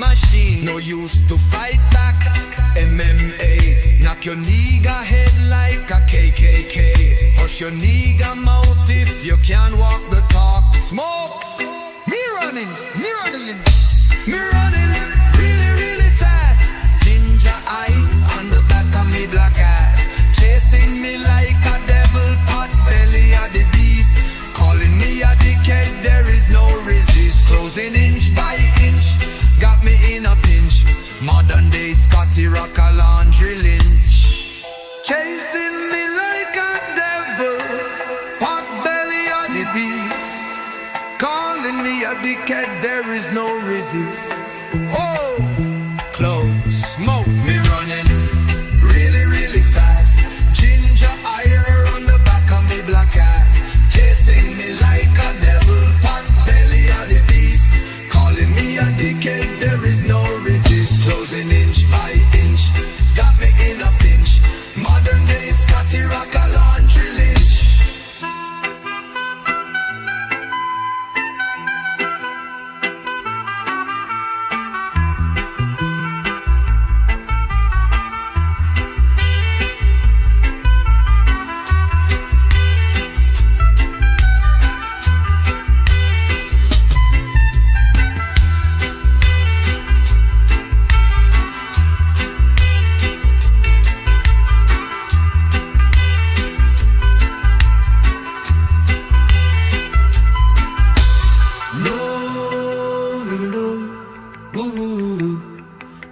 machine. No use to fight back. MMA, knock your nigga head like a KKK. Hush your nigga mouth if you can't walk the talk. Smoke. Me running, me running, me running really, really fast. Ginger eye on the back of me black ass, chasing me like a devil, pot belly of the beast. Calling me a dickhead, there is no resist. Closing inch by inch, got me in a pinch. Modern day Scotty Rock a laundry lynch. Chasing me like a devil, pot belly of the beast. Calling me a dickhead, there is no resist. Oh, close, smoke, me running really, really fast. Ginger ire on the back of me black ass, chasing me like a devil, pot belly of the beast. Calling me a dickhead, there is no resist. Closing inch by inch, got me in a pinch. Modern day Scotty Rock a laundry lynch.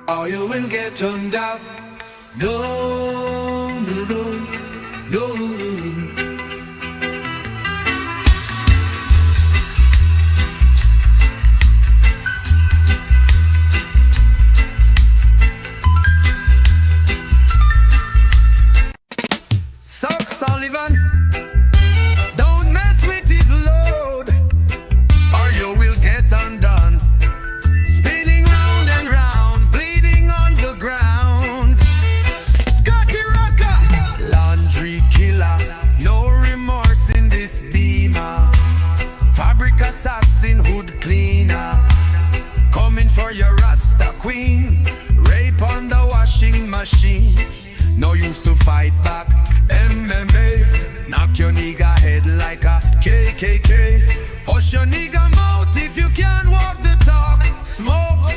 Or you will get turned out. No, no, no, no, no. Suck Sullivan, don't mess with his load, or you will get undone. Spinning round and round, bleeding on the ground. Scotty Rocker, laundry killer, no remorse in this beamer. Fabric assassin, hood cleaner, coming for your Rasta queen. Rape on the washing machine, no use to fight back. MMA, knock your nigga head like a KKK. Hush your nigga mouth if you can't walk the talk. Smoke.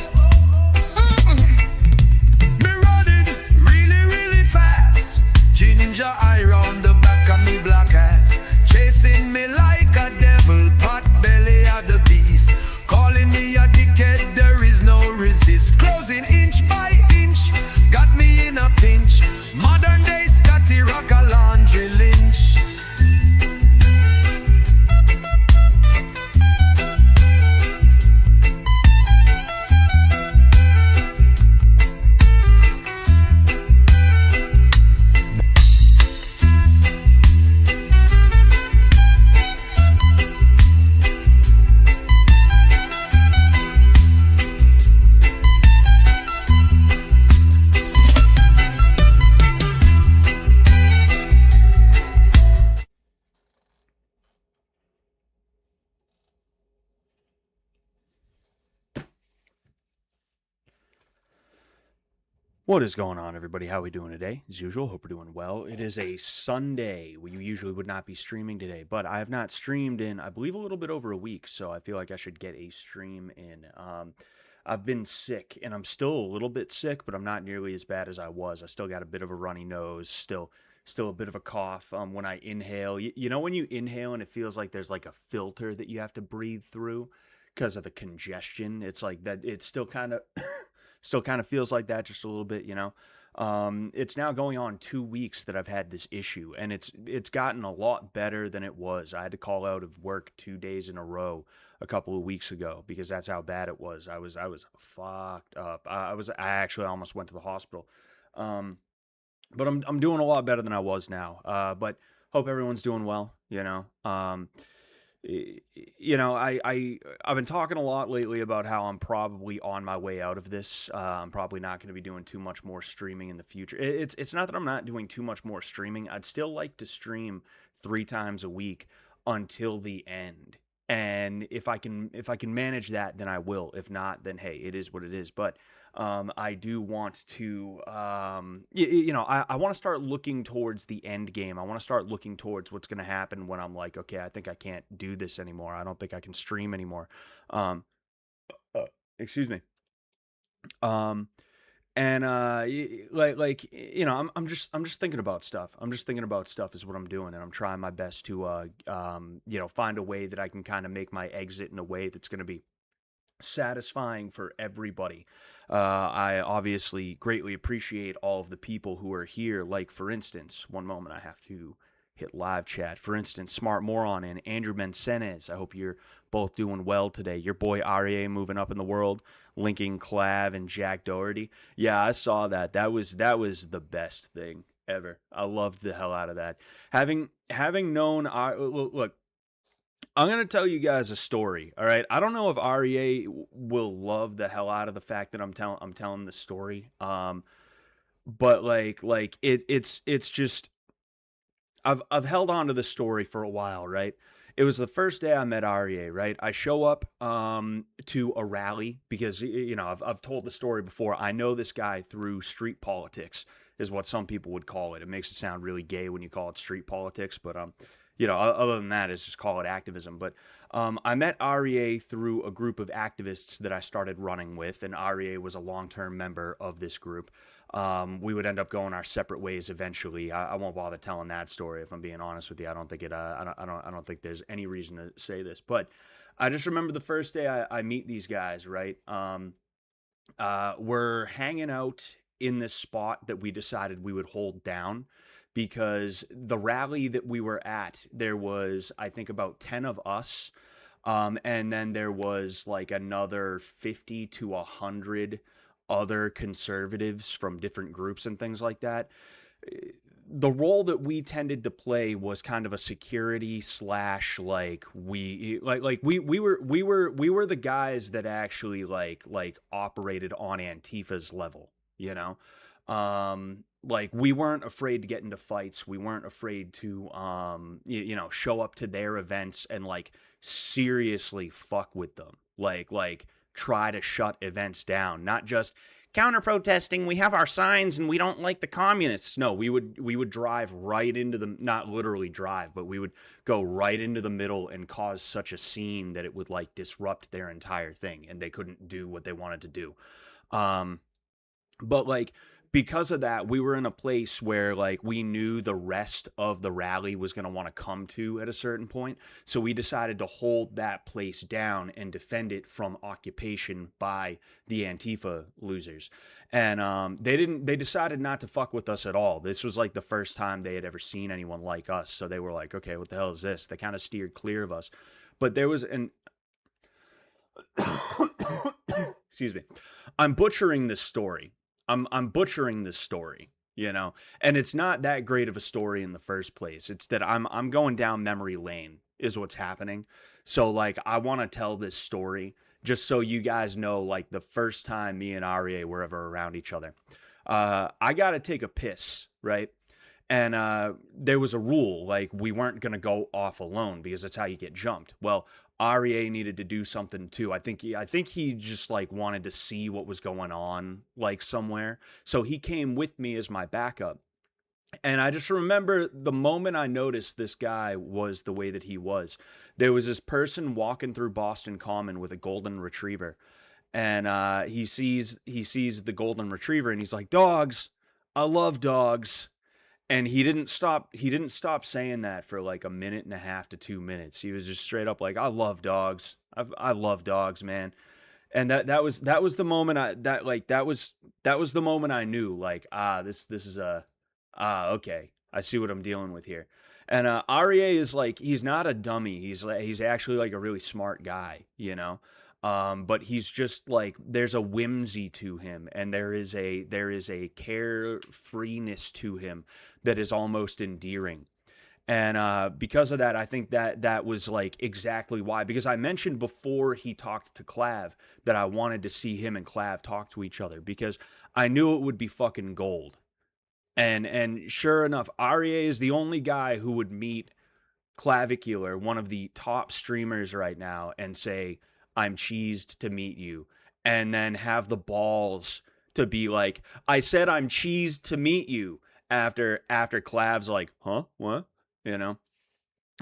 Me running really, really fast. Ginger eye round the back of me black ass, chasing me like a devil, pot belly of the beast. Calling me a dickhead, there is no resist. Closing inch by inch, got me in a pinch. Modern day Scotty Rock a laundry lynch. What is going on, everybody? How are we doing today? As usual, hope we're doing well. It is a Sunday. We usually would not be streaming today, but I have not streamed in, I believe, a little bit over a week, so I feel like I should get a stream in. I've been sick, and I'm still a little bit sick, but I'm not nearly as bad as I was. I still got a bit of a runny nose, still a bit of a cough when I inhale. You know when you inhale and it feels like there's like a filter that you have to breathe through because of the congestion? It's like that. It's still kind of... Still kind of feels like that just a little bit, you know. It's now going on 2 weeks that I've had this issue, and it's gotten a lot better than it was. I had to call out of work 2 days in a row a couple of weeks ago because that's how bad it was. I was fucked up. I actually almost went to the hospital. But I'm doing a lot better than I was now. But hope everyone's doing well, you know. I've been talking a lot lately about how I'm probably on my way out of this. I'm probably not going to be doing too much more streaming in the future. It's not that I'm not doing too much more streaming. I'd still like to stream 3 times a week until the end. And if I can manage that, then I will. If not, then hey, it is what it is. But I do want to, I want to start looking towards the end game. I want to start looking towards what's going to happen when I'm like, okay, I think I can't do this anymore. I don't think I can stream anymore. Um, excuse me. Um, and I'm just thinking about stuff. I'm just thinking about stuff is what I'm doing, and I'm trying my best to find a way that I can kind of make my exit in a way that's going to be satisfying for everybody. I obviously greatly appreciate all of the people who are here. Like, for instance, one moment I have to hit live chat. For instance, Smart Moron and Andrew Mencenez. I hope you're both doing well today. Your boy REA moving up in the world, linking Clav and Jack Doherty. Yeah, I saw that. That was the best thing ever. I loved the hell out of that. Having known, look, I'm going to tell you guys a story, all right? I don't know if REA will love the hell out of the fact that I'm telling the story. But it's just I've held on to this story for a while, right? It was the first day I met REA, right? I show up to a rally because I've told the story before. I know this guy through street politics, is what some people would call it. It makes it sound really gay when you call it street politics, but other than that, it's just call it activism. But I met REA through a group of activists that I started running with, and REA was a long-term member of this group. We would end up going our separate ways eventually. I won't bother telling that story if I'm being honest with you. I don't think it. I don't think there's any reason to say this, but I just remember the first day I meet these guys. Right, we're hanging out in this spot that we decided we would hold down because the rally that we were at, there was, I think, about 10 of us. And then there was like another 50 to 100 other conservatives from different groups and things like that. The role that we tended to play was kind of a security slash we were the guys that actually operated on Antifa's level, you know. We weren't afraid to get into fights. We weren't afraid to show up to their events and seriously fuck with them. Try to shut events down, not just counter protesting. We have our signs and we don't like the communists. No, we would drive right into the, not literally drive, but we would go right into the middle and cause such a scene that it would disrupt their entire thing and they couldn't do what they wanted to do. But because of that, we were in a place where we knew the rest of the rally was going to want to come to at a certain point. So we decided to hold that place down and defend it from occupation by the Antifa losers. And they decided not to fuck with us at all. This was the first time they had ever seen anyone like us. So they were like, okay, what the hell is this? They kind of steered clear of us. But there was an excuse me. I'm butchering this story. I'm butchering this story, and it's not that great of a story in the first place. It's that I'm going down memory lane is what's happening. So I want to tell this story just so you guys know the first time me and REA were ever around each other. I got to take a piss, right? And there was a rule, we weren't going to go off alone because that's how you get jumped. Well, REA needed to do something too. I think he just wanted to see what was going on somewhere. So he came with me as my backup. And I just remember the moment I noticed this guy was the way that he was. There was this person walking through Boston Common with a golden retriever. And he sees the golden retriever and he's like, "Dogs. I love dogs." And he didn't stop saying that for a minute and a half to 2 minutes. He was just straight up like, "I love dogs. I love dogs, man." And that was the moment that was the moment I knew this is okay. I see what I'm dealing with here. And REA is he's not a dummy. He's actually a really smart guy, but he's just there's a whimsy to him, and there is a carefreeness to him that is almost endearing. And because of that, I think that was exactly why. Because I mentioned before he talked to Clav that I wanted to see him and Clav talk to each other because I knew it would be fucking gold. And sure enough, REA is the only guy who would meet Clavicular, one of the top streamers right now, and say, I'm cheesed to meet you, and then have the balls to be like, I said I'm cheesed to meet you, after Clav's like, huh? What? You know?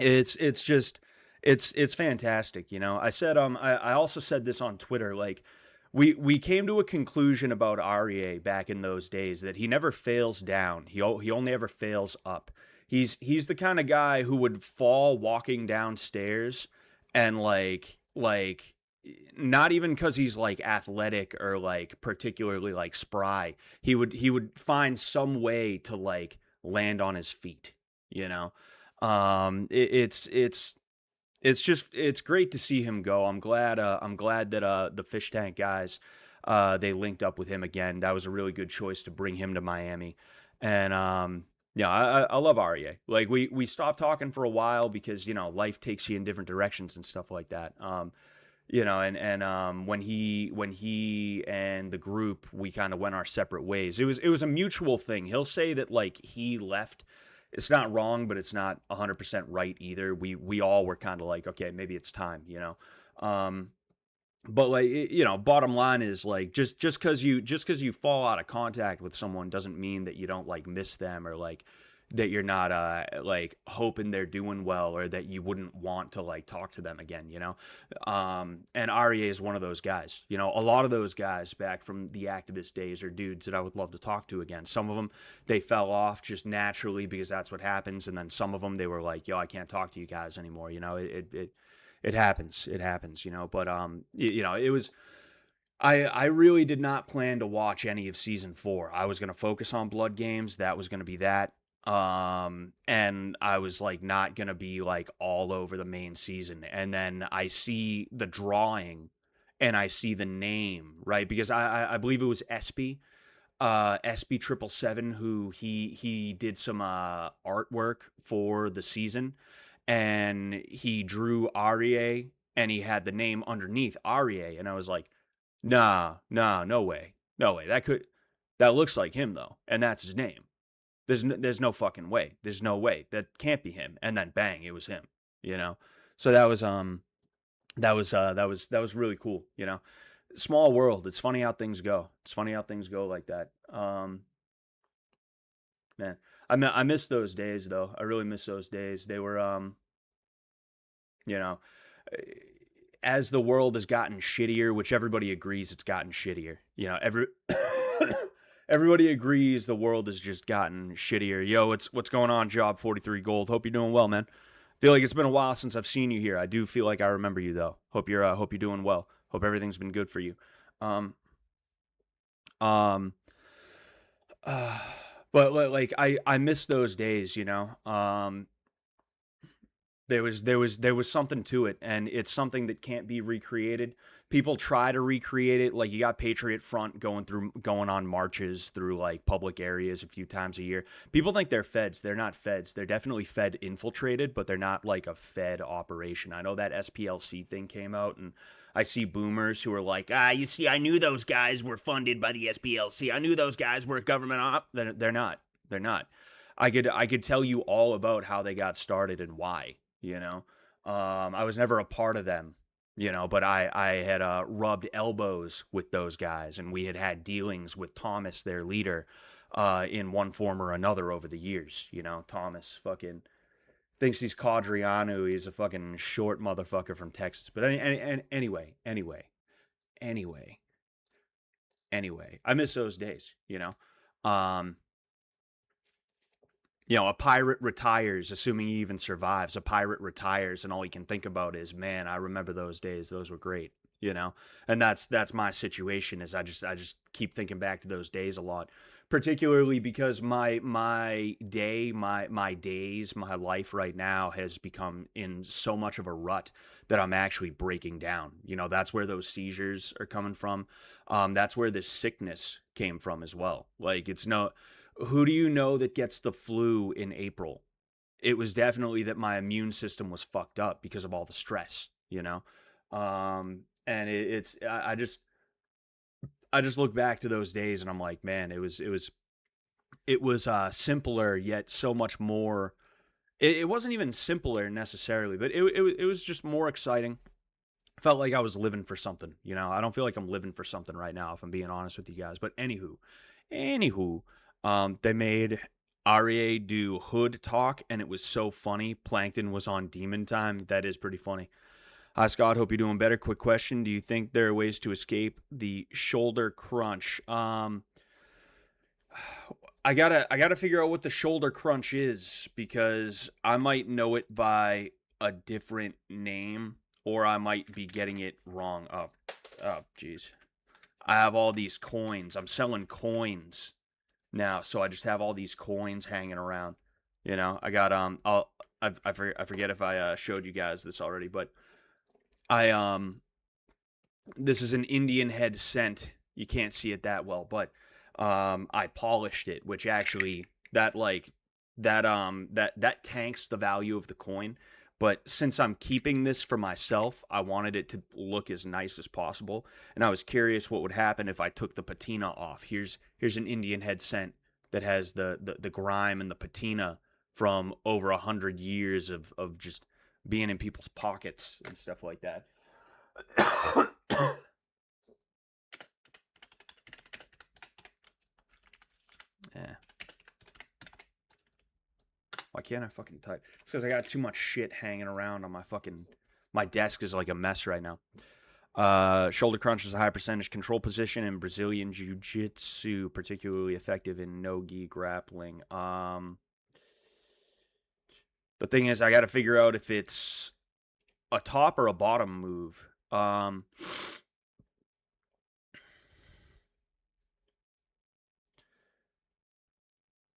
It's just it's fantastic, you know. I also said this on Twitter, like we came to a conclusion about Aryeh back in those days that he never fails down. He only ever fails up. He's the kind of guy who would fall walking downstairs and like not even because he's like athletic or like particularly like spry. He would find some way to like land on his feet, you know. It's just it's great to see him go. I'm glad that the Fish Tank guys they linked up with him again. That was a really good choice to bring him to Miami. And yeah, I love Aryeh. Like we stopped talking for a while because you know life takes you in different directions and stuff like that. You know, and when he and the group we kind of went our separate ways. It was a mutual thing. He'll say that like he left. It's not wrong, but it's not 100% right either. We all were kind of like, okay, maybe it's time, you know. Um, but like you know, bottom line is like just because you fall out of contact with someone doesn't mean that you don't like miss them or like that you're not like hoping they're doing well or that you wouldn't want to like talk to them again, you know. And Aryeh is one of those guys. You know, a lot of those guys back from the activist days are dudes that I would love to talk to again. Some of them they fell off just naturally because that's what happens, and then some of them they were like, yo, I can't talk to you guys anymore. You know, it happens. It happens, you know. But you know, it was I really did not plan to watch any of season 4. I was going to focus on Blood Games. That was going to be that. And I was like not going to be like all over the main season. And then I see the drawing and I see the name, right? Because I believe it was SB SB 777 who he did some artwork for the season, and he drew Aryeh and he had the name underneath Aryeh, and I was like, nah, no way, no way. That looks like him though, and that's his name. There's no fucking way. There's no way that can't be him. And then bang, it was him. You know, so that was really cool. You know, small world. It's funny how things go. It's funny how things go like that. Man, I miss those days though. I really miss those days. They were you know, eh, as the world has gotten shittier, which everybody agrees it's gotten shittier. You know, everybody agrees the world has just gotten shittier. Yo, what's going on, Job 43 Gold? Hope you're doing well, man. Feel like it's been a while since I've seen you here. I do feel like I remember you though. Hope you're doing well. Hope everything's been good for you. Um um uh, but like I miss those days, you know. There was something to it, and it's something that can't be recreated. People try to recreate it, like you got Patriot Front going on marches through like public areas a few times a year. People think they're feds. They're not feds. They're definitely Fed infiltrated, but they're not like a Fed operation. I know that SPLC thing came out, and I see boomers who are like, you see, I knew those guys were funded by the SPLC. I knew those guys were government op. They're not. They're not. I could tell you all about how they got started and why. You know, I was never a part of them, you know, but I had rubbed elbows with those guys, and we had dealings with Thomas, their leader, in one form or another over the years. You know, Thomas fucking thinks he's Quadriano. He's a fucking short motherfucker from Texas. But anyway, I miss those days, you know. Um, a pirate retires, assuming he even survives. A pirate retires, and all he can think about is, man, I remember those days. Those were great, you know. And that's my situation. Is I just keep thinking back to those days a lot, particularly because my days, my life right now has become in so much of a rut that I'm actually breaking down. You know, that's where those seizures are coming from. That's where this sickness came from as well. Like it's no. Who do you know that gets the flu in April? It was definitely that my immune system was fucked up because of all the stress, you know? And I just look back to those days and I'm like, man, it was simpler yet so much more it wasn't even simpler necessarily, but it was just more exciting. Felt like I was living for something, you know. I don't feel like I'm living for something right now, if I'm being honest with you guys. But anywho, they made Aria do hood talk, and it was so funny. Plankton was on Demon Time. That is pretty funny. Hi Scott, hope you're doing better. Quick question: do you think there are ways to escape the shoulder crunch? I gotta figure out what the shoulder crunch is, because I might know it by a different name, or I might be getting it wrong. Oh, jeez. I have all these coins. I'm selling coins now, so I just have all these coins hanging around. You know, I got I forget if I showed you guys this already, but I this is an Indian head cent. You can't see it that well, but I polished it, which actually that tanks the value of the coin. But since I'm keeping this for myself, I wanted it to look as nice as possible, and I was curious what would happen if I took the patina off. Here's an Indian head cent that has the grime and the patina from over 100 years of just being in people's pockets and stuff like that. Yeah. Why can't I fucking type? It's because I got too much shit hanging around on my desk is like a mess right now. Shoulder crunch is a high percentage control position in Brazilian Jiu-Jitsu, particularly effective in no-gi grappling. The thing is, I got to figure out if it's a top or a bottom move.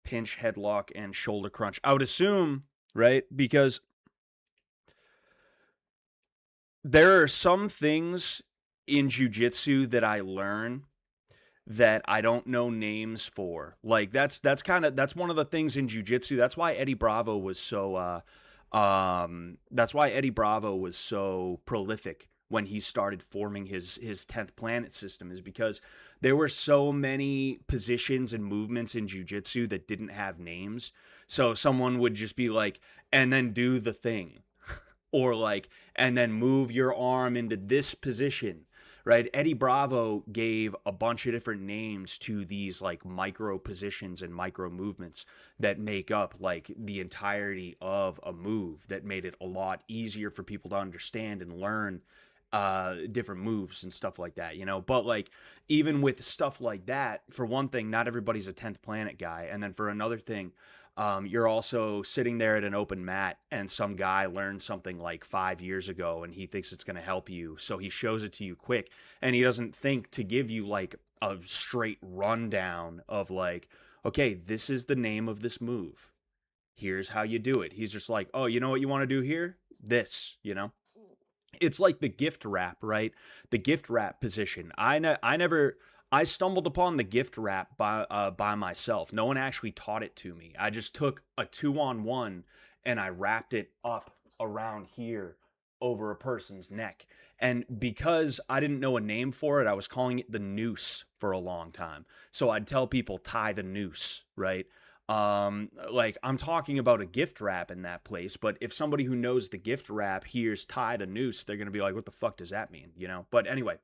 Pinch, headlock, and shoulder crunch. I would assume, right? Because there are some things in jiu-jitsu that I learn that I don't know names for. Like that's one of the things in jiu-jitsu. That's why Eddie Bravo was so prolific when he started forming his 10th planet system, is because there were so many positions and movements in jiu-jitsu that didn't have names. So someone would just be like, and then do the thing, or like, and then move your arm into this position, right? Eddie Bravo gave a bunch of different names to these like micro positions and micro movements that make up like the entirety of a move, that made it a lot easier for people to understand and learn different moves and stuff like that, you know. But like, even with stuff like that, for one thing, not everybody's a 10th planet guy, and then for another thing, you're also sitting there at an open mat and some guy learned something like 5 years ago and he thinks it's going to help you, so he shows it to you quick, and he doesn't think to give you like a straight rundown of like, okay, this is the name of this move, here's how you do it. He's just like, oh, you know what you want to do here, this, you know. It's like the gift wrap, right? The gift wrap position. I stumbled upon the gift wrap by myself. No one actually taught it to me. I just took a 2-on-1 and I wrapped it up around here over a person's neck. And because I didn't know a name for it, I was calling it the noose for a long time. So I'd tell people, tie the noose, right? Like, I'm talking about a gift wrap in that place, but if somebody who knows the gift wrap hears tie the noose, they're gonna be like, what the fuck does that mean, you know? But anyway,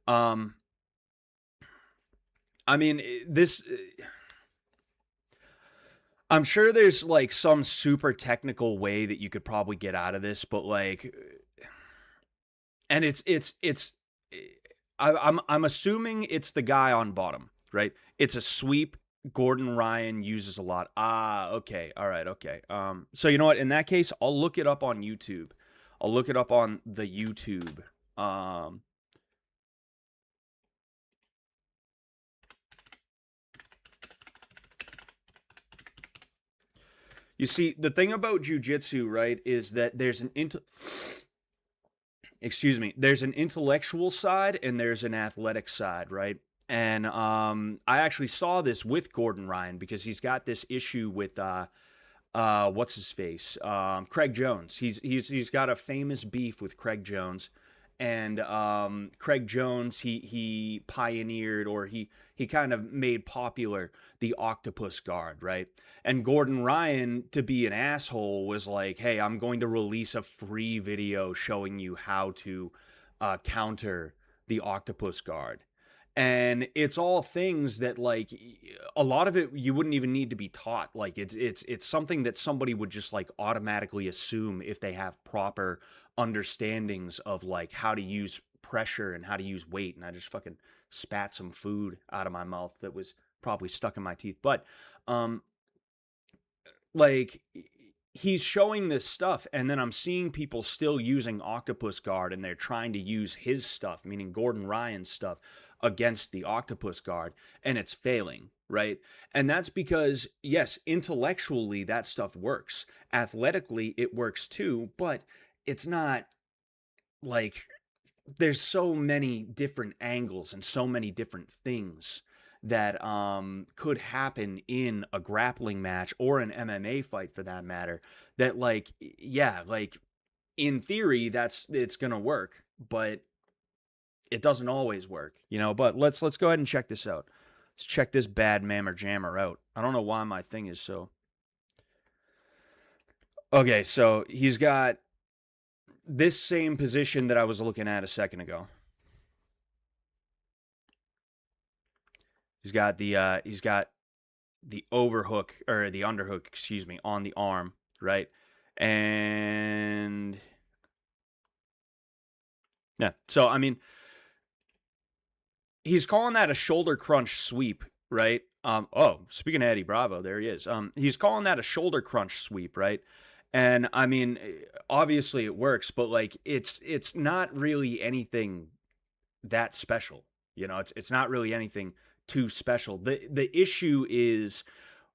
I mean, I'm sure there's like some super technical way that you could probably get out of this, but like, and I'm assuming it's the guy on bottom, right? It's a sweep. Gordon Ryan uses a lot. Ah, okay. All right, okay. So you know what? In that case, I'll look it up on YouTube. I'll look it up on the YouTube. You see, the thing about jiu-jitsu, right, is that there's an there's an intellectual side and there's an athletic side, right? And I actually saw this with Gordon Ryan, because he's got this issue with what's his face, Craig Jones. He's got a famous beef with Craig Jones, and Craig Jones, he pioneered, or he kind of made popular the octopus guard, right? And Gordon Ryan, to be an asshole, was like, hey, I'm going to release a free video showing you how to counter the octopus guard. And it's all things that, like, a lot of it you wouldn't even need to be taught. Like, it's something that somebody would just like automatically assume if they have proper understandings of like how to use pressure and how to use weight. And I just fucking spat some food out of my mouth that was probably stuck in my teeth. But like, he's showing this stuff, and then I'm seeing people still using octopus guard, and they're trying to use his stuff, meaning Gordon Ryan's stuff, against the octopus guard, and it's failing, right? And that's because, yes, intellectually that stuff works, athletically it works too, but it's not like, there's so many different angles and so many different things that could happen in a grappling match or an MMA fight for that matter, that, like, yeah, like, in theory it's gonna work, but it doesn't always work, you know. But let's go ahead and check this out. Let's check this bad mammer jammer out. I don't know why my thing is so. Okay, so he's got this same position that I was looking at a second ago. He's got the overhook, or the underhook, excuse me, on the arm, right? And yeah, so I mean, he's calling that a shoulder crunch sweep, right? Oh, speaking of Eddie Bravo, there he is. He's calling that a shoulder crunch sweep, right? And I mean, obviously it works, but like, it's not really anything that special, you know. It's not really anything too special. The issue is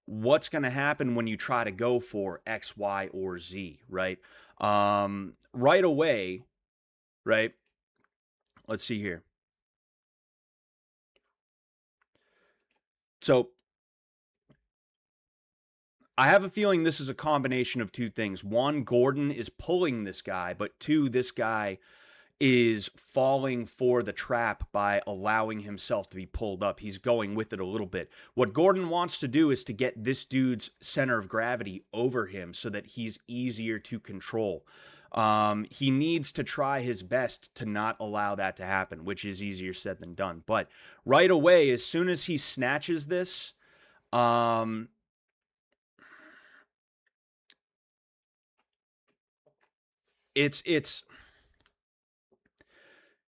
what's going to happen when you try to go for X, Y, or Z, right? Right away, right? Let's see here. So I have a feeling this is a combination of two things. One, Gordon is pulling this guy, but two, this guy is falling for the trap by allowing himself to be pulled up. He's going with it a little bit. What Gordon wants to do is to get this dude's center of gravity over him so that he's easier to control. He needs to try his best to not allow that to happen, which is easier said than done. But right away, as soon as he snatches this, it's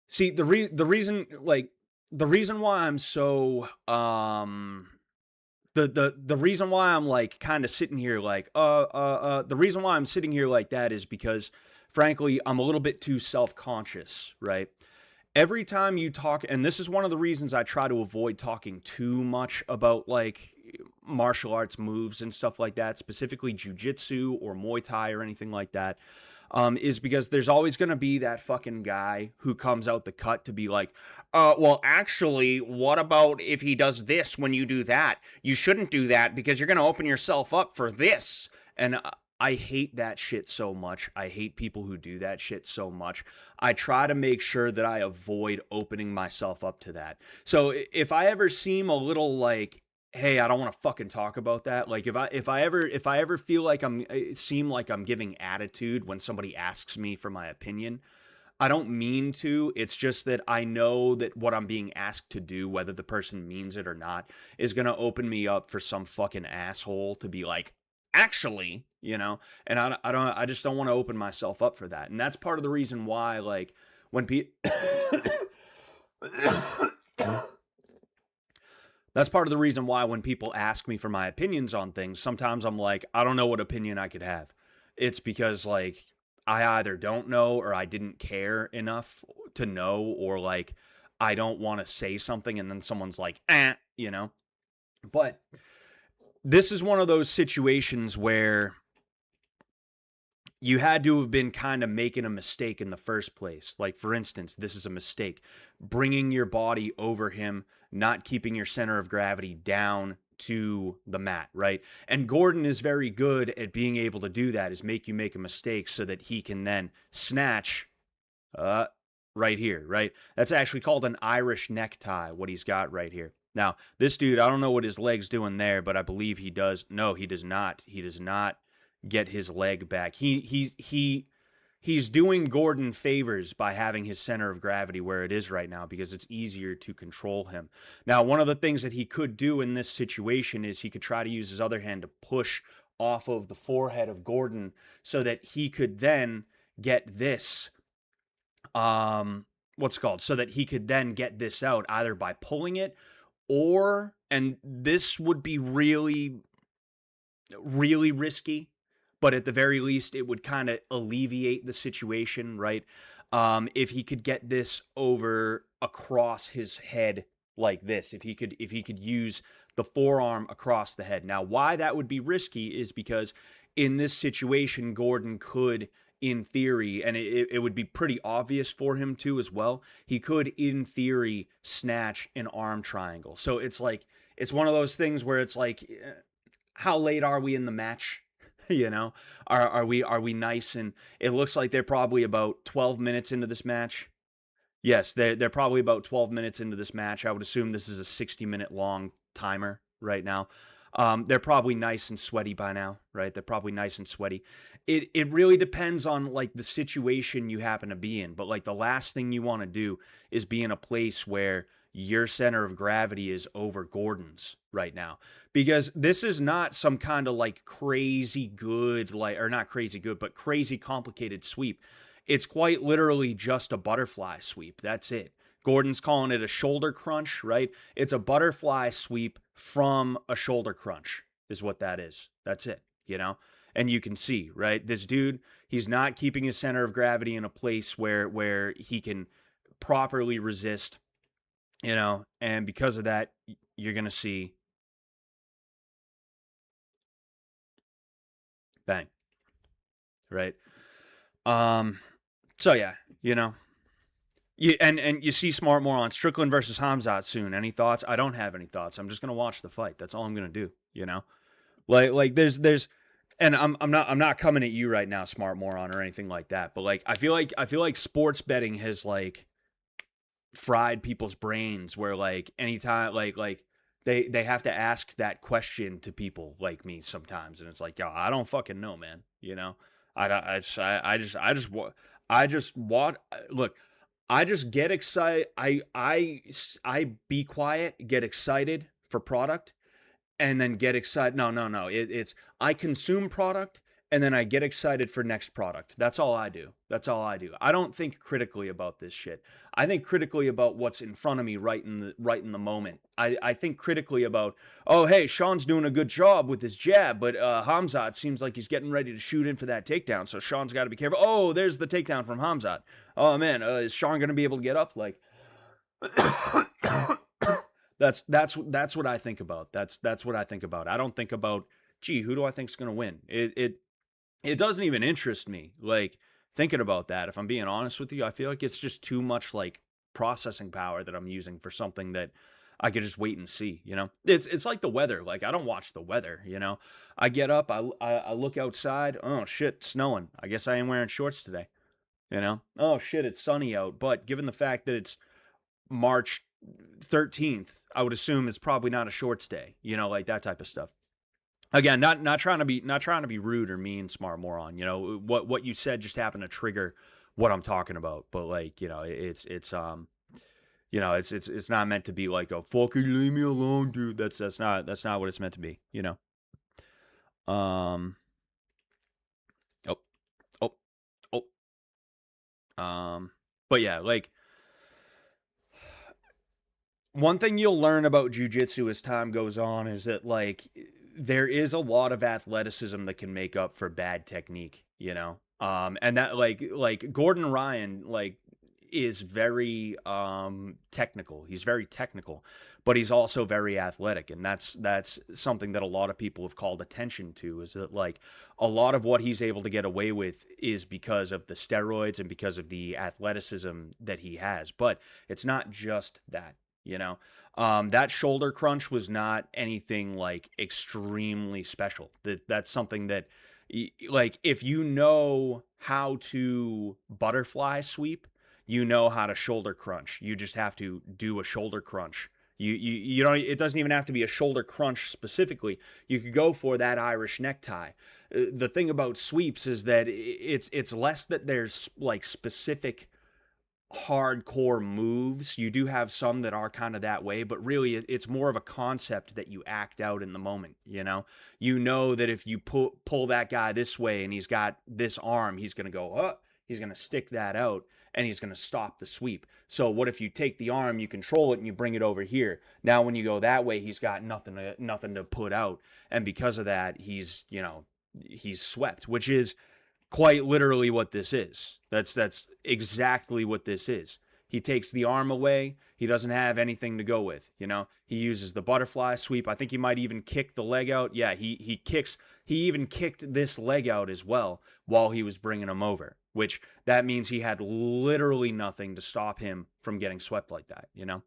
see, the reason, like, the reason why I'm so the reason why I'm like kind of sitting here like the reason why I'm sitting here like that is because, frankly, I'm a little bit too self-conscious, right? Every time you talk, and this is one of the reasons I try to avoid talking too much about like martial arts moves and stuff like that, specifically jiu-jitsu or Muay Thai or anything like that, is because there's always going to be that fucking guy who comes out the cut to be like, well, actually, what about if he does this when you do that? You shouldn't do that because you're going to open yourself up for this. And I hate that shit so much. I hate people who do that shit so much. I try to make sure that I avoid opening myself up to that. So if I ever seem a little like, hey, I don't want to fucking talk about that. Like, if I ever feel like seem like I'm giving attitude when somebody asks me for my opinion, I don't mean to. It's just that I know that what I'm being asked to do, whether the person means it or not, is going to open me up for some fucking asshole to be like, actually, you know. And I just don't want to open myself up for that. And that's part of the reason why, like, when that's part of the reason why when people ask me for my opinions on things, sometimes I'm like, I don't know what opinion I could have. It's because, like, I either don't know, or I didn't care enough to know, or like I don't want to say something and then someone's like, you know. But this is one of those situations where you had to have been kind of making a mistake in the first place. Like, for instance, this is a mistake. Bringing your body over him, not keeping your center of gravity down to the mat, right? And Gordon is very good at being able to do that, is make you make a mistake so that he can then snatch. right here, right? That's actually called an Irish necktie, what he's got right here. Now, this dude, I don't know what his leg's doing there, but I believe he does. No, he does not. He does not get his leg back. He's doing Gordon favors by having his center of gravity where it is right now because it's easier to control him. Now, one of the things that he could do in this situation is he could try to use his other hand to push off of the forehead of Gordon so that he could then get this what's it called, so that he could then get this out either by pulling it, or, and this would be really really risky, but at the very least it would kind of alleviate the situation, right? If he could get this over across his head like this, if he could use the forearm across the head. Now, why that would be risky is because in this situation Gordon could, in theory, and it would be pretty obvious for him too as well, he could in theory snatch an arm triangle. So it's like, it's one of those things where it's like, how late are we in the match? You know, are we nice? And it looks like they're probably about 12 minutes into this match. Yes, they're probably about 12 minutes into this match. I would assume this is a 60-minute long timer right now. They're probably nice and sweaty by now, right? They're probably nice and sweaty. It really depends on like the situation you happen to be in, but like the last thing you want to do is be in a place where your center of gravity is over Gordon's right now, because this is not some kind of like crazy good, like, or not crazy good, but crazy complicated sweep. It's quite literally just a butterfly sweep. That's it. Gordon's calling it a shoulder crunch, right? It's a butterfly sweep from a shoulder crunch is what that is. That's it, you know? And you can see, right? This dude, he's not keeping his center of gravity in a place where he can properly resist, you know? And because of that, you're going to see bang, right? So yeah, you know, and you see Smart more on Strickland versus Hamzat soon. Any thoughts? I don't have any thoughts. I'm just gonna watch the fight. That's all I'm gonna do. You know, like there's, and I'm not coming at you right now, Smart Moron, or anything like that. But like I feel like sports betting has like fried people's brains, where like anytime like they have to ask that question to people like me sometimes, and it's like, yo, I don't fucking know, man. You know, I just want, look, I just get excited. I be quiet, get excited for product, and then get excited. No. It's I consume product and then I get excited for next product. That's all I do. That's all I do. I don't think critically about this shit. I think critically about what's in front of me right in the moment. I think critically about, oh hey, Sean's doing a good job with his jab, but Hamzat seems like he's getting ready to shoot in for that takedown. So Sean's got to be careful. Oh, there's the takedown from Hamzat. Oh man, is Sean going to be able to get up? Like that's what I think about. That's what I think about. I don't think about, gee, who do I think's going to win? It doesn't even interest me, like, thinking about that. If I'm being honest with you, I feel like it's just too much, like, processing power that I'm using for something that I could just wait and see, you know? It's like the weather. Like, I don't watch the weather, you know? I get up, I look outside, oh, shit, it's snowing. I guess I ain't wearing shorts today, you know? Oh, shit, it's sunny out. But given the fact that it's March 13th, I would assume it's probably not a shorts day, you know, like that type of stuff. Again, not trying to be rude or mean, Smart Moron. You know, what you said just happened to trigger what I'm talking about. But like, you know, it's not meant to be like a fucking leave me alone, dude. That's not what it's meant to be. You know. Oh. But yeah, like, one thing you'll learn about jiu-jitsu as time goes on is that, like, there is a lot of athleticism that can make up for bad technique, you know? And that, like Gordon Ryan, like, is very technical. He's very technical, but he's also very athletic, and that's something that a lot of people have called attention to, is that, like, a lot of what he's able to get away with is because of the steroids and because of the athleticism that he has. But it's not just that. You know, that shoulder crunch was not anything like extremely special. That's something that, like, if you know how to butterfly sweep, you know how to shoulder crunch. You just have to do a shoulder crunch. You don't. It doesn't even have to be a shoulder crunch specifically. You could go for that Irish necktie. The thing about sweeps is that it's less that there's like specific hardcore moves. You do have some that are kind of that way, but really it's more of a concept that you act out in the moment, you know? You know that if you pull that guy this way and he's got this arm, he's going to go up, he's going to stick that out and he's going to stop the sweep. So what if you take the arm, you control it and you bring it over here. Now when you go that way, he's got nothing to put out, and because of that, he's swept, which is quite literally what this is. That's exactly what this is. He takes the arm away. He doesn't have anything to go with, you know. He uses the butterfly sweep. I think he might even kick the leg out. Yeah, he kicks. He even kicked this leg out as well while he was bringing him over, which that means he had literally nothing to stop him from getting swept like that, you know.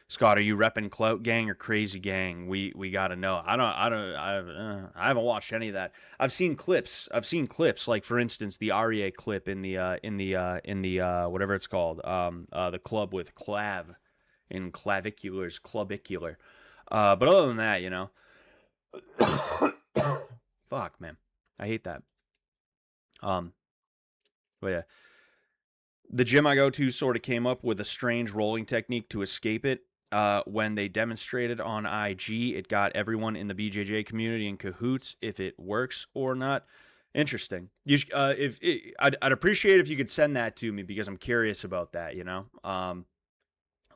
Scott, are you repping Clout Gang or Crazy Gang? We got to know. I haven't watched any of that. I've seen clips. Like for instance, the REA clip in the whatever it's called, the club with clav in claviculars, clubicular. But other than that, you know, fuck, man, I hate that. But yeah, the gym I go to sort of came up with a strange rolling technique to escape it. When they demonstrated on IG, it got everyone in the BJJ community in cahoots if it works or not. Interesting. I'd appreciate if you could send that to me because I'm curious about that. You know,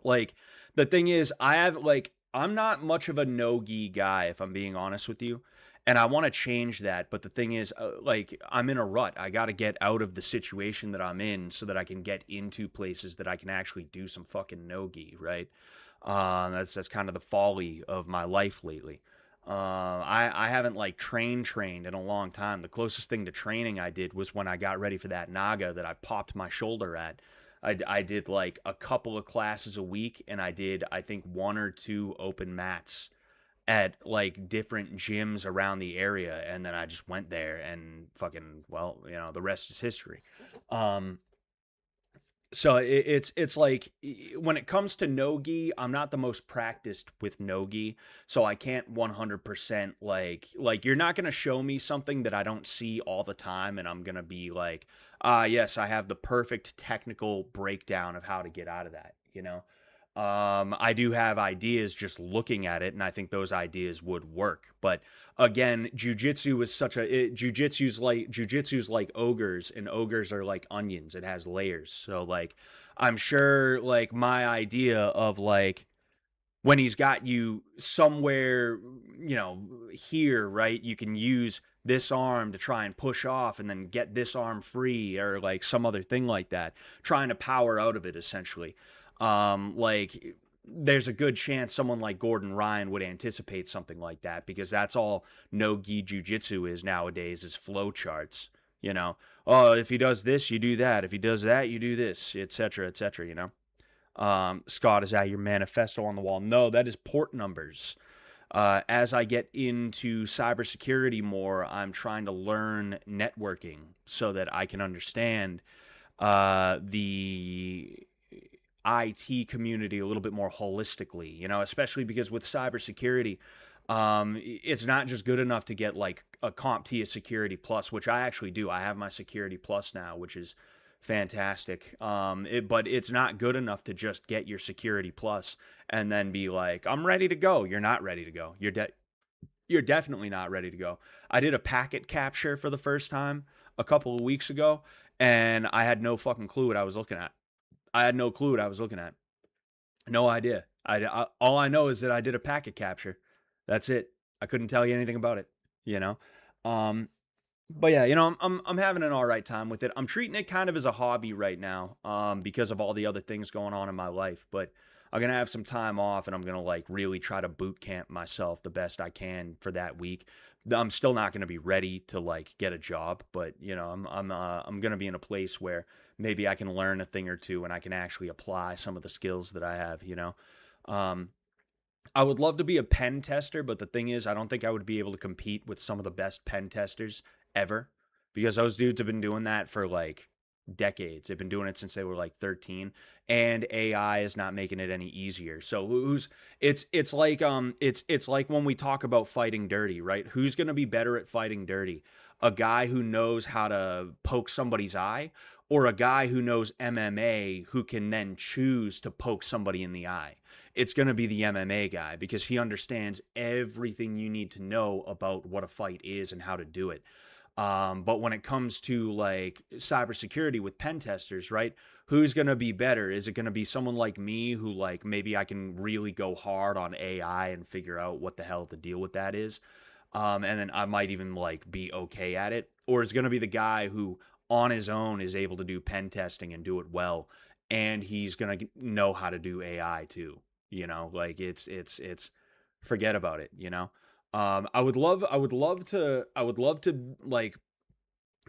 like the thing is, I'm not much of a no-gi guy if I'm being honest with you. And I want to change that, but the thing is, I'm in a rut. I got to get out of the situation that I'm in so that I can get into places that I can actually do some fucking no-gi, right? That's kind of the folly of my life lately. I haven't like trained in a long time. The closest thing to training I did was when I got ready for that Naga that I popped my shoulder at. I did like a couple of classes a week, and I did, I think, 1 or 2 open mats at like different gyms around the area, and then I just went there and fucking, well, you know, the rest is history. So it's like when it comes to no-gi, I'm not the most practiced with no-gi, so I can't 100% like you're not going to show me something that I don't see all the time and I'm going to be like, yes, I have the perfect technical breakdown of how to get out of that, you know? I do have ideas just looking at it, and I think those ideas would work. But again, jujitsu is jujitsu's like ogres, and ogres are like onions. It has layers. So like, I'm sure like my idea of like when he's got you somewhere, you know, here, right? You can use this arm to try and push off and then get this arm free or like some other thing like that, trying to power out of it essentially. Like there's a good chance someone like Gordon Ryan would anticipate something like that because that's all no-gi jujitsu is nowadays is flow charts, you know. Oh, if he does this, you do that. If he does that, you do this, etc., you know. Scott, is that your manifesto on the wall? No, that is port numbers. As I get into cybersecurity more, I'm trying to learn networking so that I can understand the IT community a little bit more holistically, you know, especially because with cybersecurity, it's not just good enough to get like a CompTIA Security Plus, which I actually do. I have my Security Plus now, which is fantastic. But it's not good enough to just get your Security Plus and then be like, I'm ready to go. You're not ready to go. You're definitely not ready to go. I did a packet capture for the first time a couple of weeks ago, and I had no fucking clue what I was looking at. I had no clue what I was looking at. No idea. All I know is that I did a packet capture. That's it. I couldn't tell you anything about it, you know? But yeah, you know, I'm having an all right time with it. I'm treating it kind of as a hobby right now, because of all the other things going on in my life. But I'm gonna have some time off, and I'm gonna like really try to boot camp myself the best I can for that week. I'm still not gonna be ready to like get a job, but you know, I'm gonna be in a place where maybe I can learn a thing or two, and I can actually apply some of the skills that I have. You know, I would love to be a pen tester, but the thing is, I don't think I would be able to compete with some of the best pen testers ever because those dudes have been doing that for like decades. They've been doing it since they were like 13, and AI is not making it any easier. So it's like when we talk about fighting dirty, right? Who's going to be better at fighting dirty? A guy who knows how to poke somebody's eye, or a guy who knows MMA who can then choose to poke somebody in the eye? It's going to be the MMA guy because he understands everything you need to know about what a fight is and how to do it. But when it comes to like cybersecurity with pen testers, right? Who's going to be better? Is it going to be someone like me who like maybe I can really go hard on AI and figure out what the hell the deal with that is? And then I might even like be okay at it. Or is it going to be the guy who on his own is able to do pen testing and do it well, and he's going to know how to do AI too? You know, like it's forget about it, you know? I would love to like,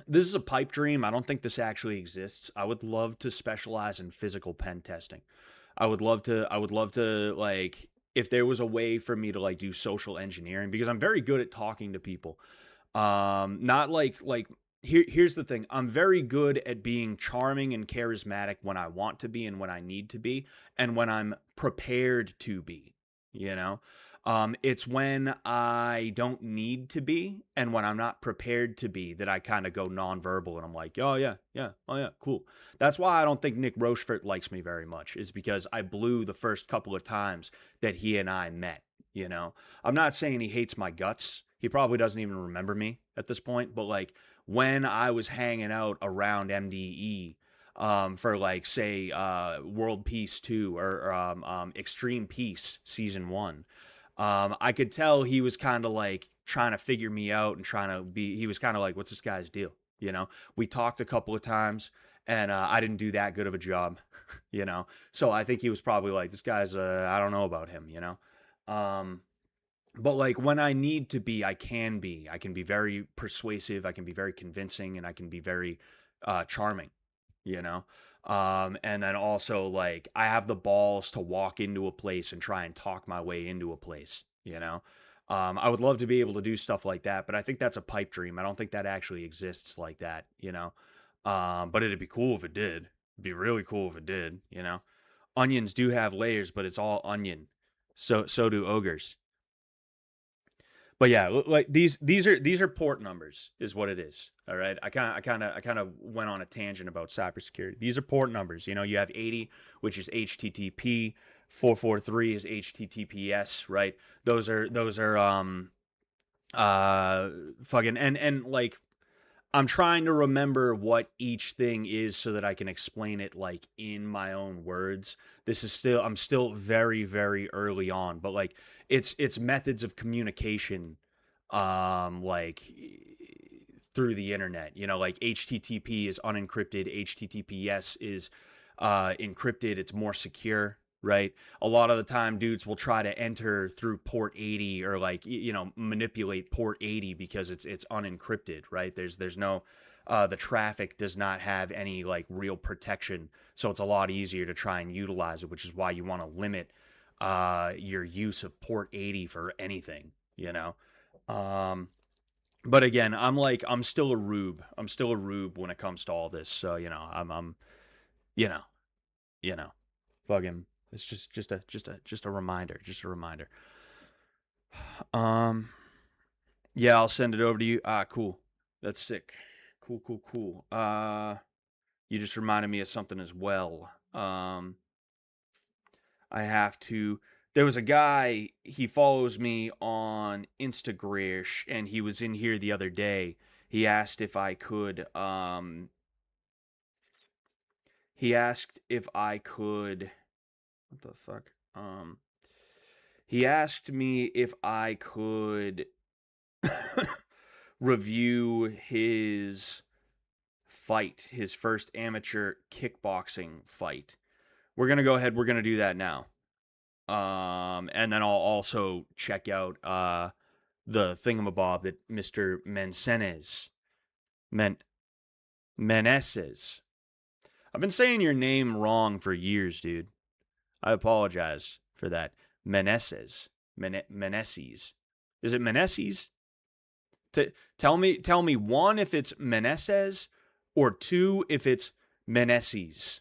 this is a pipe dream. I don't think this actually exists. I would love to specialize in physical pen testing. I would love to like, if there was a way for me to like do social engineering, because I'm very good at talking to people. Not like here's the thing. I'm very good at being charming and charismatic when I want to be and when I need to be and when I'm prepared to be, you know? It's when I don't need to be and when I'm not prepared to be that I kind of go nonverbal and I'm like, oh yeah, yeah, oh yeah, cool. That's why I don't think Nick Rochefort likes me very much, is because I blew the first couple of times that he and I met, you know? I'm not saying he hates my guts. He probably doesn't even remember me at this point, but like when I was hanging out around MDE, for like say World Peace 2 or Extreme Peace Season 1, I could tell he was kind of like trying to figure me out and he was kind of like, what's this guy's deal? You know, we talked a couple of times and I didn't do that good of a job, you know? So I think he was probably like, this guy's, I don't know about him, you know? But like when I need to be, I can be. I can be very persuasive, I can be very convincing, and I can be very charming, you know? And then also like I have the balls to walk into a place and try and talk my way into a place, you know? I would love to be able to do stuff like that, but I think that's a pipe dream. I don't think that actually exists like that, you know? But it'd be cool if it did. It'd be really cool if it did, you know? Onions do have layers, but it's all onion. So do ogres. But yeah, like these are port numbers is what it is. All right. I kind of went on a tangent about cybersecurity. These are port numbers. You know, you have 80, which is HTTP, 443 is HTTPS, right? Those are fucking and like I'm trying to remember what each thing is so that I can explain it like in my own words. I'm still very, very early on, but like it's methods of communication, like through the internet, you know, like HTTP is unencrypted, HTTPS is encrypted, it's more secure, right? A lot of the time dudes will try to enter through port 80 or like you know manipulate port 80 because it's unencrypted, right? There's no the traffic does not have any like real protection, so it's a lot easier to try and utilize it, which is why you want to limit your use of port 80 for anything, you know? But again, I'm still a rube. I'm still a rube when it comes to all this. So, you know, I'm you know, you know, fucking it's just a reminder, just a reminder. Um yeah, I'll send it over to you. Ah, cool. That's sick. Cool. You just reminded me of something as well. I have to. There was a guy, he follows me on Instagram, and he was in here the other day. He asked if I could, he asked if I could, what the fuck? He asked me if I could review his fight, his first amateur kickboxing fight. We're going to go ahead, we're going to do that now. And then I'll also check out the thingamabob that Mr. Meneses. I've been saying your name wrong for years, dude. I apologize for that. Meneses. Meneses. Is it Meneses? Tell me one if it's Meneses, or two if it's Meneses.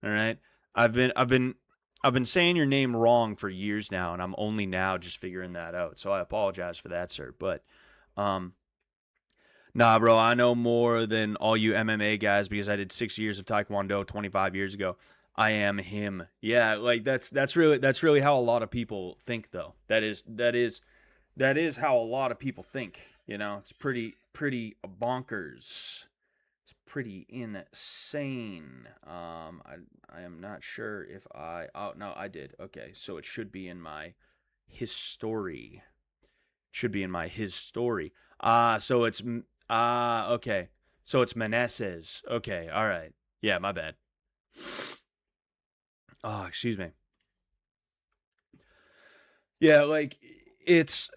All right. I've been I've been I've been saying your name wrong for years now, and I'm only now just figuring that out. So I apologize for that, sir. But um nah, bro, I know more than all you MMA guys because I did 6 years of Taekwondo 25 years ago. I am him. Yeah, like that's really how a lot of people think though. That is how a lot of people think. It's pretty bonkers. It's pretty insane. I am not sure if I. Oh no, I did. Okay, so it should be in my history. Should be in my his story. So it's okay. So it's Meneses. Okay, all right. Yeah, my bad. Oh, excuse me. Yeah, like it's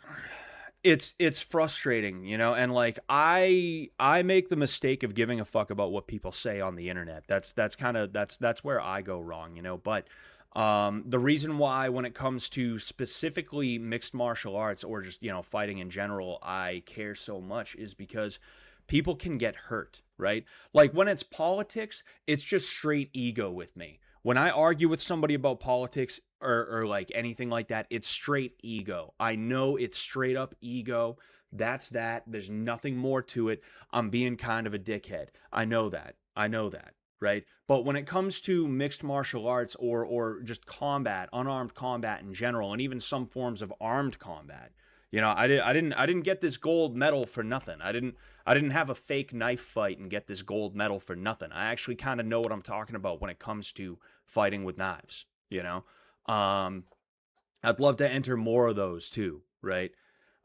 it's frustrating, and like I make the mistake of giving a fuck about what people say on the internet. That's where I go wrong, but the reason why when it comes to specifically mixed martial arts or just, fighting in general, I care so much is because people can get hurt, right? Like when it's politics, it's just straight ego with me. When I argue with somebody about politics or like anything like that, it's straight ego. I know it's straight up ego. That's that. There's nothing more to it. I'm being kind of a dickhead. I know that. I know that, right? But when it comes to mixed martial arts or just combat, unarmed combat in general, and even some forms of armed combat, I didn't get this gold medal for nothing. I didn't have a fake knife fight and get this gold medal for nothing. I actually kind of know what I'm talking about when it comes to fighting with knives. Um, I'd love to enter more of those too, right?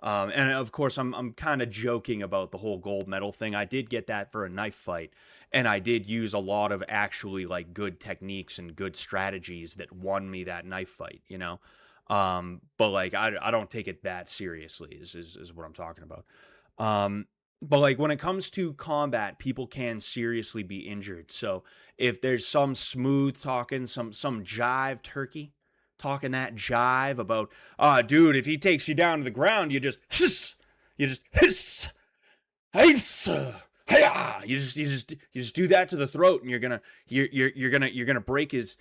And of course, I'm kind of joking about the whole gold medal thing. I did get that for a knife fight, and I did use a lot of actually like good techniques and good strategies that won me that knife fight. But like I don't take it that seriously. Is what I'm talking about. Um, but like when it comes to combat, people can seriously be injured. So if there's some smooth talking, some jive turkey talking that jive about, dude, if he takes you down to the ground, you just hiss, you just hiss, hiss, hiya. You just do that to the throat, and you're gonna break his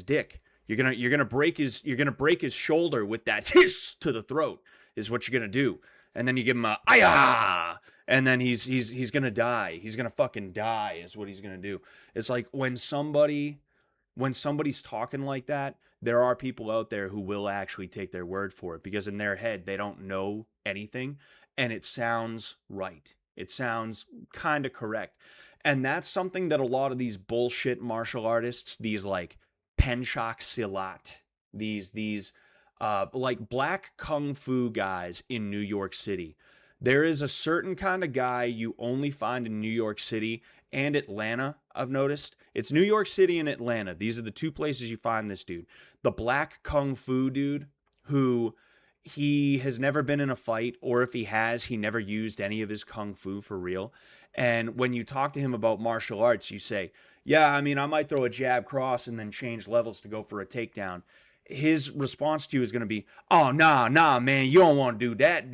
dick. You're gonna break his shoulder with that hiss to the throat is what you're gonna do, and then you give him a aya, and then he's gonna die. He's gonna fucking die is what he's gonna do. It's like when somebody's talking like that, there are people out there who will actually take their word for it because in their head they don't know anything and it sounds right. It sounds kind of correct. And that's something that a lot of these bullshit martial artists, these like Penchak Silat, these like black kung fu guys in New York City. There is a certain kind of guy you only find in New York City and Atlanta, I've noticed. It's New York City and Atlanta. These are the two places you find this dude. The black kung fu dude who he has never been in a fight, or if he has, he never used any of his kung fu for real. And when you talk to him about martial arts, you say, yeah, I mean, I might throw a jab cross and then change levels to go for a takedown. His response to you is going to be, "Oh, nah, man, you don't want to do that.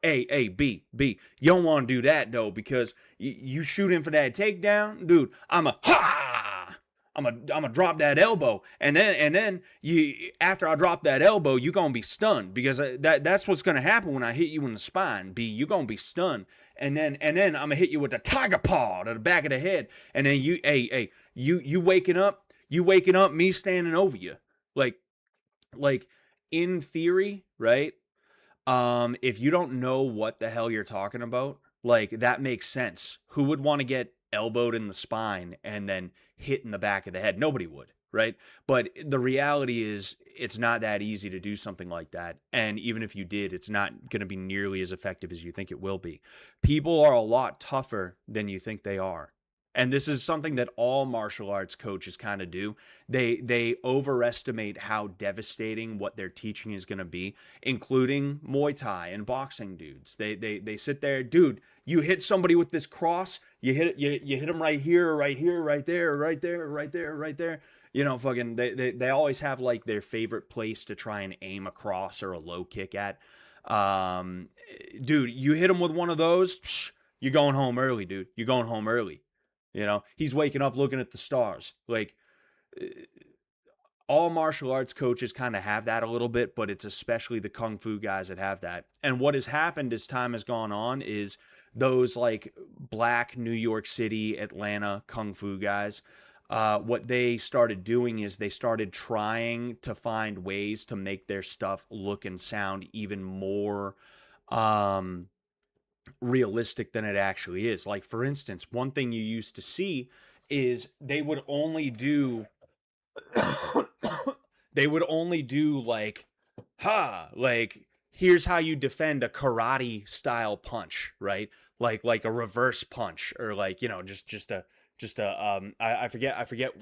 A, B, you don't want to do that though because you shoot him for that takedown, dude. I'm a drop that elbow, and then you after I drop that elbow, you gonna be stunned because that's what's gonna happen when I hit you in the spine. B, you gonna be stunned, and then I'm gonna hit you with the tiger paw to the back of the head, and then you waking up, me standing over you, like in theory, right? If you don't know what the hell you're talking about, like that makes sense. Who would want to get elbowed in the spine and then hit in the back of the head? Nobody would, right? But the reality is it's not that easy to do something like that. And even if you did, it's not going to be nearly as effective as you think it will be. People are a lot tougher than you think they are. And this is something that all martial arts coaches kind of do. They overestimate how devastating what they're teaching is going to be, including Muay Thai and boxing dudes. They sit there, dude. You hit somebody with this cross, you hit them right here, right here, right there, right there, right there, right there. Fucking they always have like their favorite place to try and aim a cross or a low kick at. Um, Dude, you hit them with one of those, you're going home early, dude. You're going home early. You know, he's waking up looking at the stars. Like, all martial arts coaches kind of have that a little bit, but it's especially the kung fu guys that have that. And what has happened as time has gone on is those like black New York City, Atlanta kung fu guys, what they started doing is they started trying to find ways to make their stuff look and sound even more um, realistic than it actually is. Like, for instance, one thing you used to see is they would only do like, like, here's how you defend a karate style punch, right? Like a reverse punch, or like, I forget,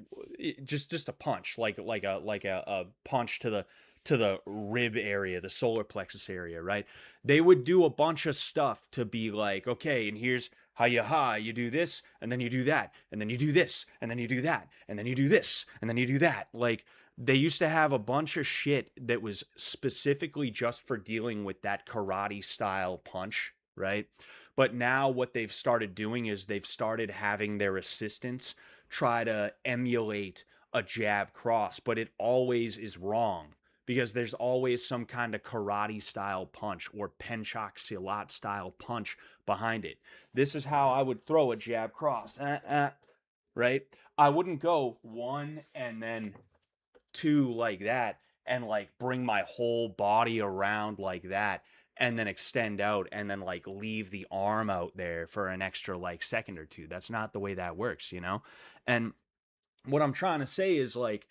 just a punch, like a punch to the rib area, the solar plexus area, right? They would do a bunch of stuff to be like, okay, and here's how you do this, and then you do that, and then you do this, and then you do that, and then you do this, and then you do that. Like, they used to have a bunch of shit that was specifically just for dealing with that karate style punch, right? But now what they've started doing is they've started having their assistants try to emulate a jab cross, but it always is wrong because there's always some kind of karate style punch or penchak silat style punch behind it. This is how I would throw a jab cross, right? I wouldn't go one and then two like that and like bring my whole body around like that and then extend out and then like leave the arm out there for an extra like second or two. That's not the way that works, you know? And what I'm trying to say is, like,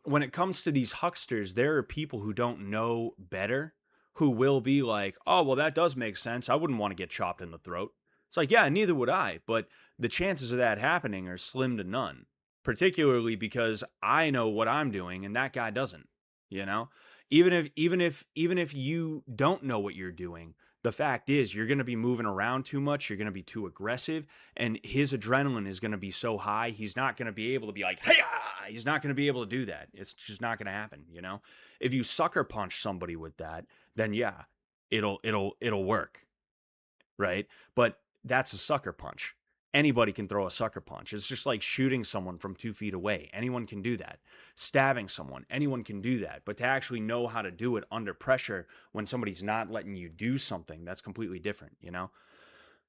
when it comes to these hucksters, there are people who don't know better who will be like, oh, well, that does make sense. I wouldn't want to get chopped in the throat. It's like, yeah, neither would I. But the chances of that happening are slim to none, particularly because I know what I'm doing and that guy doesn't, you know? Even if you don't know what you're doing, the fact is you're going to be moving around too much, you're going to be too aggressive, and his adrenaline is going to be so high, he's not going to be able to be like, hey, he's not going to be able to do that. It's just not going to happen, you know? If you sucker punch somebody with that, then yeah, it'll work, right? But that's a sucker punch. Anybody can throw a sucker punch. It's just like shooting someone from 2 feet away. Anyone can do that. Stabbing someone, anyone can do that. But to actually know how to do it under pressure when somebody's not letting you do something, that's completely different, you know?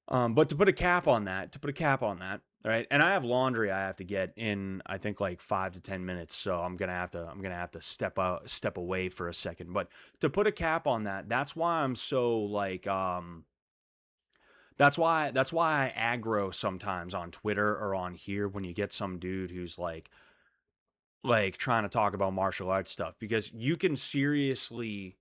But to put a cap on that, right? And I have laundry I have to get in, I think like 5 to 10 minutes. So I'm gonna have to step away for a second. But to put a cap on that, that's why I'm so like, that's why I aggro sometimes on Twitter or on here when you get some dude who's like trying to talk about martial arts stuff, because you can seriously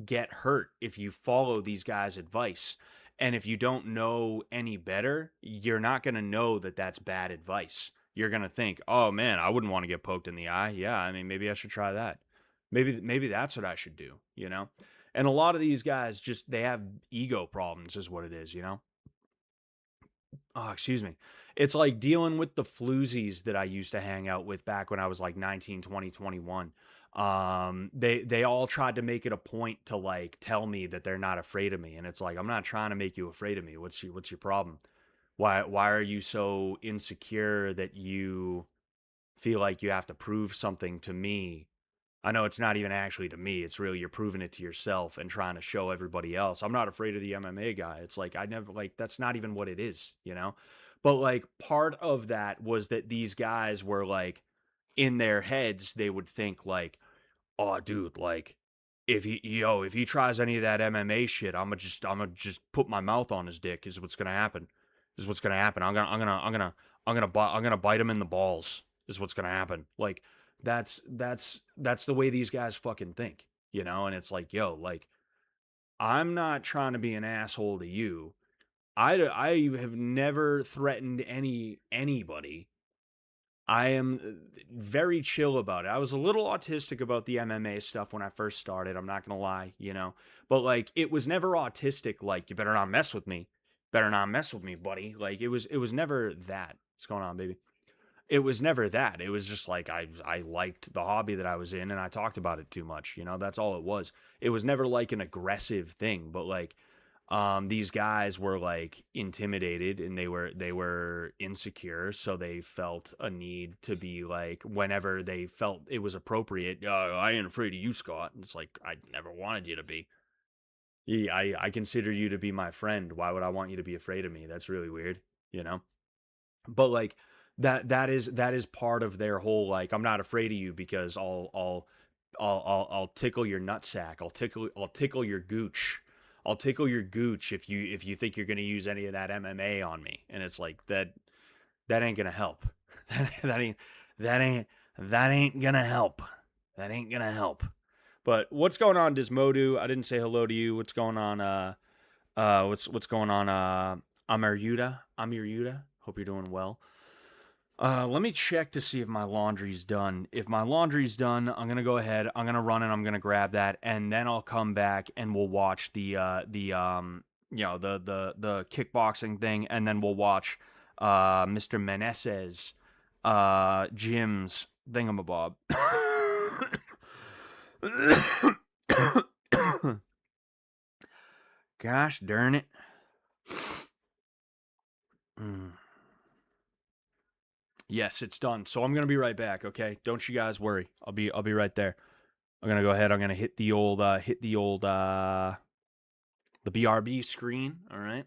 get hurt if you follow these guys' advice. And if you don't know any better, you're not going to know that that's bad advice. You're going to think, "Oh man, I wouldn't want to get poked in the eye." Yeah, I mean, maybe I should try that. Maybe that's what I should do, you know? And a lot of these guys just they have ego problems is what it is, you know? Oh, excuse me. It's like dealing with the floozies that I used to hang out with back when I was like 19, 20, 21. They all tried to make it a point to like tell me that they're not afraid of me, and it's like, I'm not trying to make you afraid of me. What's your problem? Why are you so insecure that you feel like you have to prove something to me? I know it's not even actually to me. It's really you're proving it to yourself and trying to show everybody else. I'm not afraid of the MMA guy. It's like I never like that's not even what it is, you know? But like part of that was that these guys were like in their heads they would think like, "Oh dude, like if he tries any of that MMA shit, I'm gonna just put my mouth on his dick is what's gonna happen. Is what's gonna happen. I'm gonna bite him in the balls is what's gonna happen." Like that's the way these guys fucking think, you know? And it's like, yo, like I'm not trying to be an asshole to you. I have never threatened anybody. I am very chill about it. I was a little autistic about the MMA stuff when I first started. I'm not gonna lie, you know, but like it was never autistic. Like you better not mess with me. Better not mess with me, buddy. Like it was never that. What's going on, baby? It was never that. It was just like I liked the hobby that I was in and I talked about it too much, you know? That's all it was. It was never like an aggressive thing, but like these guys were like intimidated and they were insecure, so they felt a need to be like, whenever they felt it was appropriate, I ain't afraid of you, Scott. And it's like, I never wanted you to be. Yeah, I consider you to be my friend. Why would I want you to be afraid of me? That's really weird, you know? But like that is part of their whole, like, I'm not afraid of you because I'll tickle your nutsack. I'll tickle your gooch. I'll tickle your gooch if you think you're gonna use any of that MMA on me. And it's like, that ain't gonna help. that ain't that ain't that ain't gonna help. That ain't gonna help. But what's going on, Dismodu? I didn't say hello to you. What's going on? What's going on? Amir Yuda. Hope you're doing well. Let me check to see if my laundry's done. If my laundry's done, I'm gonna go ahead. I'm gonna run and I'm gonna grab that, and then I'll come back and we'll watch the kickboxing thing, and then we'll watch Mr. Meneses Jim's thingamabob. Gosh darn it. Yes, it's done. So I'm gonna be right back. Okay, don't you guys worry. I'll be right there. I'm gonna go ahead. I'm gonna hit the BRB screen. All right.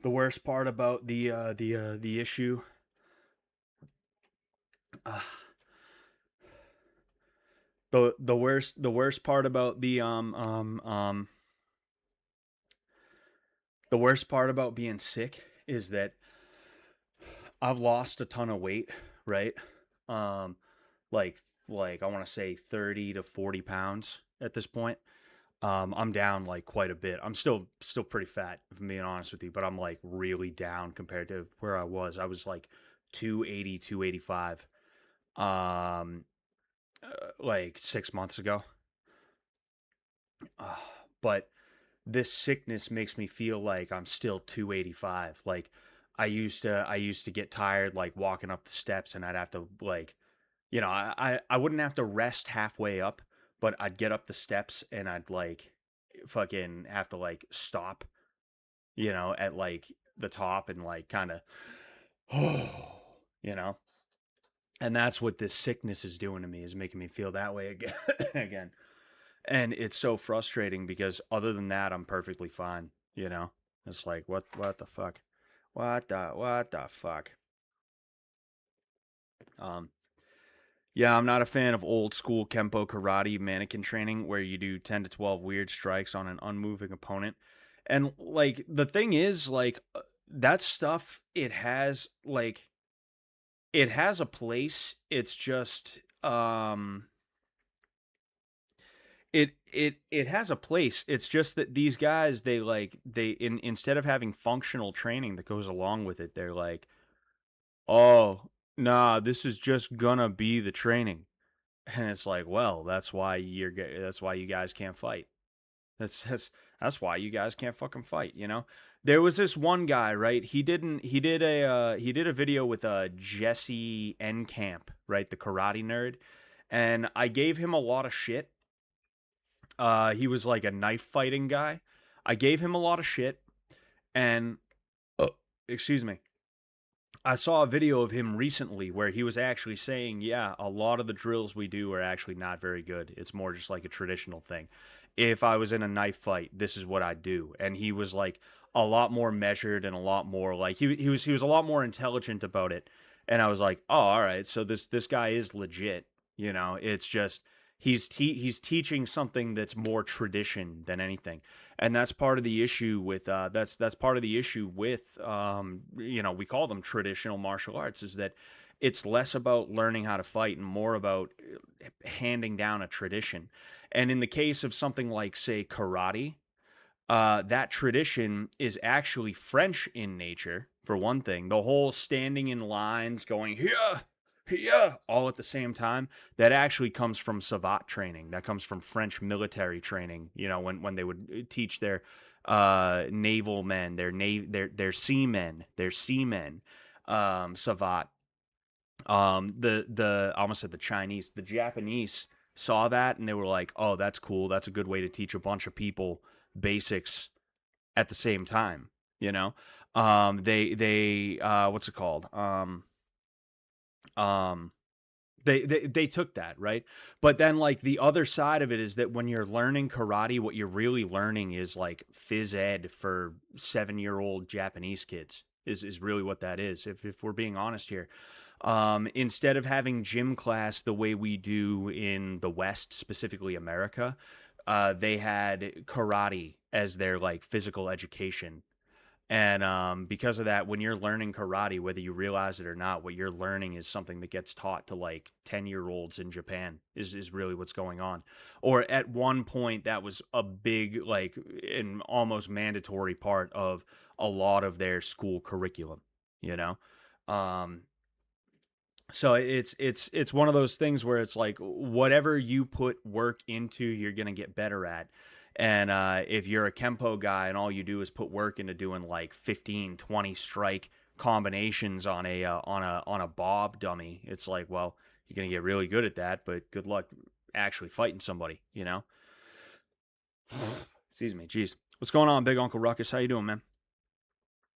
the worst part about the issue, uh, the worst part about the worst part about being sick is that I've lost a ton of weight, right? Um, like like I want to say 30 to 40 pounds at this point. I'm down like quite a bit. I'm still pretty fat, if I'm being honest with you, but I'm like really down compared to where I was. I was like 280, 285, like 6 months ago. Uh, but this sickness makes me feel like I'm still 285. Like I used to get tired like walking up the steps, and I'd have to like, I wouldn't have to rest halfway up, but I'd get up the steps and I'd like fucking have to like stop, at like the top and like kind of you know. And that's what this sickness is doing to me, is making me feel that way again again. And it's so frustrating because other than that, I'm perfectly fine, you know? It's like what the fuck? What the fuck? Um yeah, I'm not a fan of old school Kempo karate mannequin training where you do 10 to 12 weird strikes on an unmoving opponent. And like the thing is like that stuff, it has a place. It's just it has a place. It's just that these guys, instead of having functional training that goes along with it, they're like, "Oh, nah, this is just gonna be the training." And it's like, "Well, that's why you guys can't fight. That's that's that's why you guys can't fucking fight, you know?" There was this one guy, right? He did a video with Jesse Enkamp, right? The karate nerd. And I gave him a lot of shit. He was like a knife fighting guy. I gave him a lot of shit, and excuse me. I saw a video of him recently where he was actually saying, "Yeah, a lot of the drills we do are actually not very good. It's more just like a traditional thing. If I was in a knife fight, this is what I'd do." And he was like a lot more measured and a lot more like he was a lot more intelligent about it. And I was like, "Oh, all right. So this guy is legit, you know? It's just he's teaching something that's more tradition than anything." And that's part of the issue with that's part of the issue with we call them traditional martial arts, is that it's less about learning how to fight and more about handing down a tradition. And in the case of something like, say, karate, that tradition is actually French in nature, for one thing. The whole standing in lines, going here, here, all at the same time, that actually comes from Savate training. That comes from French military training. When they would teach their naval men, their seamen, Savate. I almost said the Chinese, the Japanese saw that and they were like, "Oh, that's cool. That's a good way to teach a bunch of people basics at the same time." You know, they what's it called? Um, they took that, right? But then like the other side of it is that when you're learning karate, what you're really learning is like phys ed for 7-year-old Japanese kids. Is really what that is. If we're being honest here. Instead of having gym class the way we do in the West, specifically America, they had karate as their like physical education. And because of that, when you're learning karate, whether you realize it or not, what you're learning is something that gets taught to like 10-year-olds in Japan, is really what's going on. Or at one point, that was a big, like, an almost mandatory part of a lot of their school curriculum, you know? Um, so it's one of those things where it's like whatever you put work into, you're gonna get better at. And if you're a Kempo guy and all you do is put work into doing like 15, 20 strike combinations on a bob dummy, it's like, well, you're gonna get really good at that, but good luck actually fighting somebody, you know? Excuse me, jeez. What's going on, Big Uncle Ruckus? How you doing, man?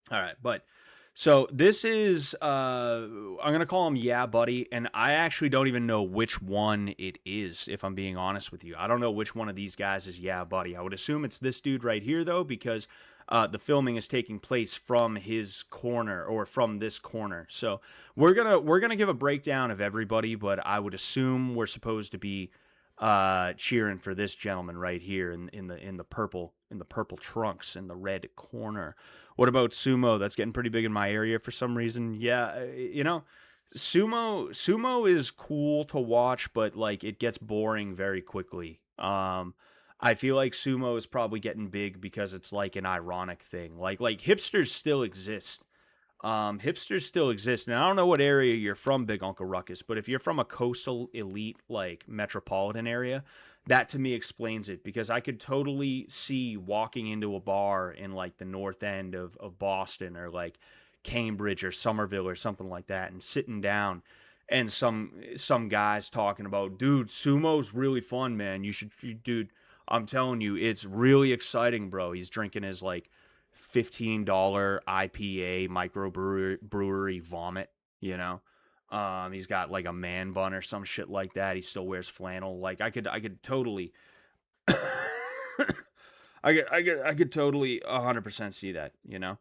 All right, but so this is I'm gonna call him Yeah Buddy, and I actually don't even know which one it is, if I'm being honest with you. I don't know which one of these guys is Yeah Buddy. I would assume it's this dude right here though, because The filming is taking place from his corner, or from this corner. So we're gonna give a breakdown of everybody, but I would assume we're supposed to be cheering for this gentleman right here in the purple trunks in the red corner. What about Sumo? That's getting pretty big in my area for some reason. Yeah, Sumo is cool to watch, but like it gets boring very quickly. I feel like Sumo is probably getting big because it's like an ironic thing. Like hipsters still exist. Hipsters still exist. And I don't know what area you're from, Big Uncle Ruckus, but if you're from a coastal elite, like metropolitan area, that to me explains it, because I could totally see walking into a bar in like the north end of Boston, or like Cambridge or Somerville or something like that, and sitting down and some guys talking about, dude, sumo's really fun, man. Dude, I'm telling you, it's really exciting, bro. He's drinking his like $15 IPA microbrewery vomit, you know. He's got like a man bun or some shit like that. He still wears flannel. Like I could totally I could totally 100% see that, you know.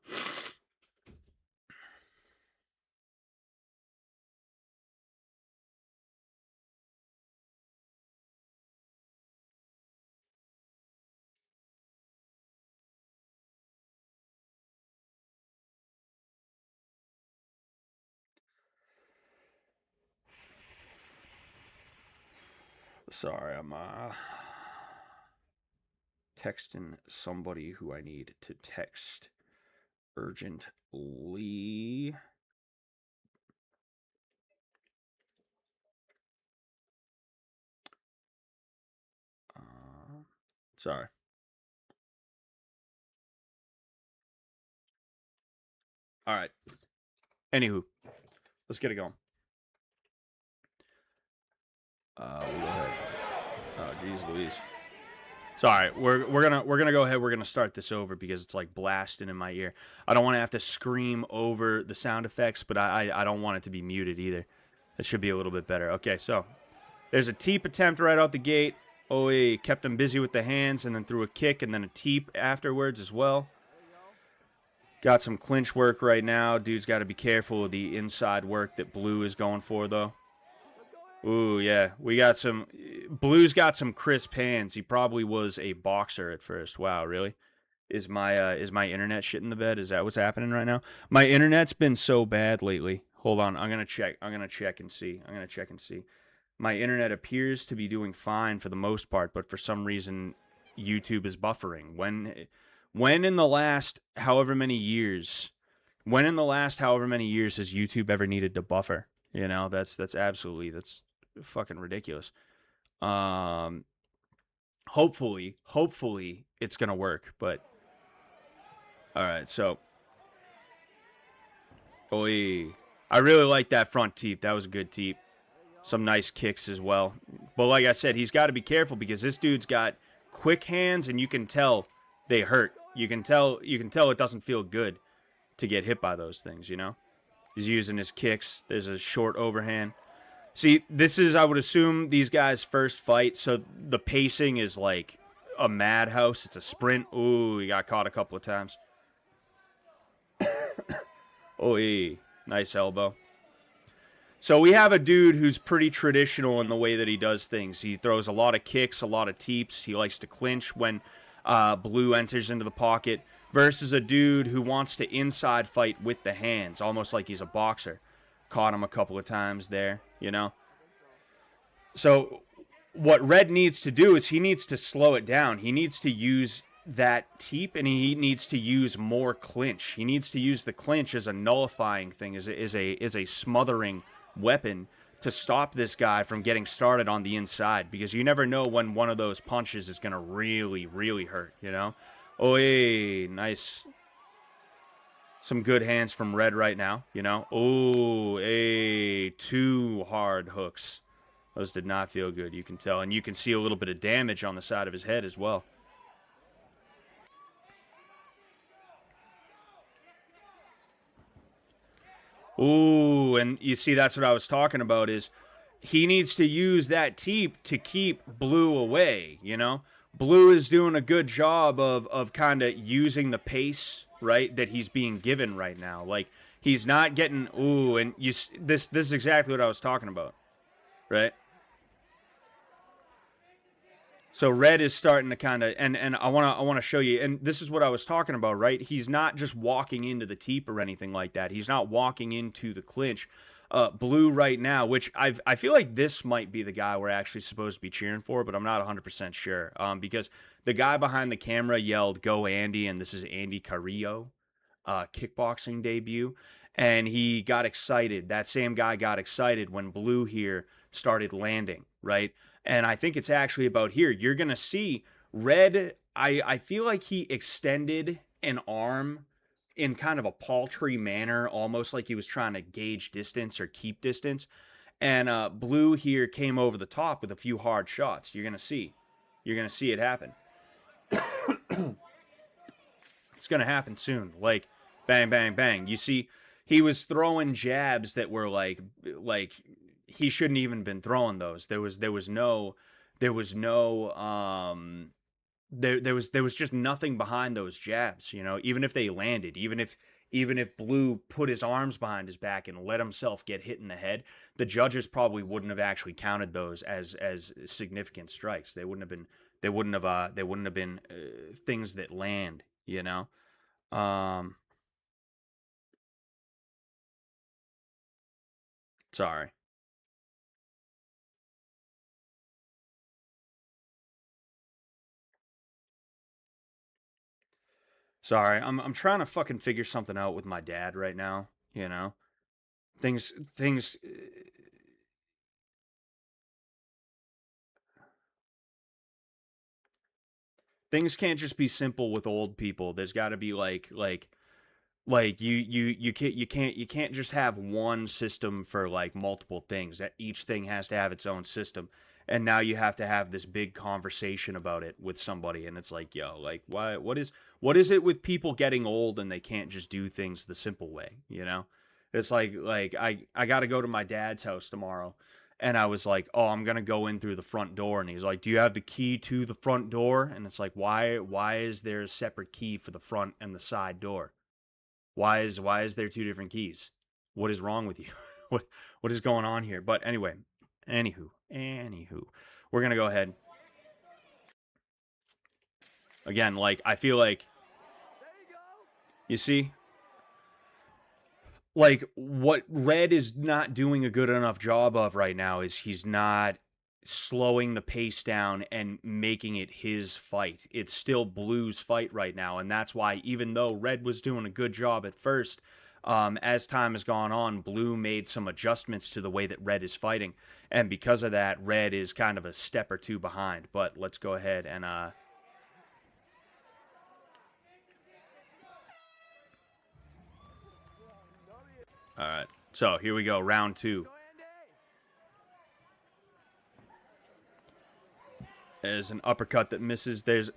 Sorry, I'm texting somebody who I need to text urgently. Sorry. All right. Anywho, let's get it going. We'll go ahead. Oh, geez Louise. Sorry, we're gonna go ahead. We're gonna start this over because it's like blasting in my ear. I don't want to have to scream over the sound effects, but I don't want it to be muted either. That should be a little bit better. Okay, so there's a teep attempt right out the gate. Oh, he kept him busy with the hands, and then threw a kick, and then a teep afterwards as well. Got some clinch work right now. Dude's got to be careful of the inside work that Blue is going for, though. Ooh, yeah. We got some... Blue's got some crisp hands. He probably was a boxer at first. Wow, really? Is my internet shit in the bed? Is that what's happening right now? My internet's been so bad lately. Hold on. I'm going to check. I'm going to check and see. My internet appears to be doing fine for the most part, but for some reason, YouTube is buffering. When in the last however many years has YouTube ever needed to buffer? You know, that's fucking ridiculous. Hopefully it's gonna work, but all right. So, I really like that front teep. That was a good teep. Some nice kicks as well. But like I said, he's got to be careful because this dude's got quick hands, and you can tell they hurt. You can tell it doesn't feel good to get hit by those things, you know? He's using his kicks. There's a short overhand. See, this is, I would assume, these guys' first fight, so the pacing is like a madhouse. It's a sprint. Ooh, he got caught a couple of times. Nice elbow. So we have a dude who's pretty traditional in the way that he does things. He throws a lot of kicks, a lot of teeps. He likes to clinch when Blue enters into the pocket, versus a dude who wants to inside fight with the hands, almost like he's a boxer. Caught him a couple of times there, you know. So what Red needs to do is he needs to slow it down. He needs to use that teep, and he needs to use more clinch. He needs to use the clinch as a nullifying thing, as a smothering weapon to stop this guy from getting started on the inside, because you never know when one of those punches is going to really, really hurt, you know? Oh, hey, nice. Some good hands from Red right now, you know? Oh, hey, 2 hard hooks. Those did not feel good, you can tell. And you can see a little bit of damage on the side of his head as well. Ooh, and you see, that's what I was talking about, is he needs to use that teep to keep Blue away, you know? Blue is doing a good job of kind of using the pace, right, that he's being given right now. Like, he's not getting, ooh, and this is exactly what I was talking about, right? So red is starting to kind of, and I want to show you, and this is what I was talking about, right? He's not just walking into the teep or anything like that. He's not walking into the clinch. Blue right now, which I feel like this might be the guy we're actually supposed to be cheering for, but I'm not 100% sure. Because the guy behind the camera yelled "Go Andy," and this is Andy Carrillo, kickboxing debut, and he got excited. That same guy got excited when Blue here started landing, right? And I think it's actually about here. You're gonna see Red. I feel like he extended an arm in kind of a paltry manner, almost like he was trying to gauge distance or keep distance. And Blue here came over the top with a few hard shots. You're gonna see it happen. It's gonna happen soon. Like, bang, bang, bang. You see, he was throwing jabs that were like he shouldn't even been throwing those. There was no there was just nothing behind those jabs, you know, even if they landed, even if Blue put his arms behind his back and let himself get hit in the head, the judges probably wouldn't have actually counted those as significant strikes. They wouldn't have been things that land, you know. Sorry. Sorry, I'm trying to fucking figure something out with my dad right now, you know? Things things can't just be simple with old people. There's got to be like you can't just have one system for like multiple things. That each thing has to have its own system. And now you have to have this big conversation about it with somebody, and it's like, yo, like what is it with people getting old and they can't just do things the simple way, you know? It's like I got to go to my dad's house tomorrow, and I was like, "Oh, I'm going to go in through the front door." And he's like, "Do you have the key to the front door?" And it's like, "Why is there a separate key for the front and the side door? Why is there two different keys? What is wrong with you? What is going on here?" But anyway, anywho, we're going to go ahead. Again, like, I feel like, you see, like, what Red is not doing a good enough job of right now is he's not slowing the pace down and making it his fight. It's still Blue's fight right now, and that's why, even though Red was doing a good job at first, as time has gone on, Blue made some adjustments to the way that Red is fighting, and because of that, Red is kind of a step or two behind. But let's go ahead and all right, so here we go, round two. There's an uppercut that misses. There's,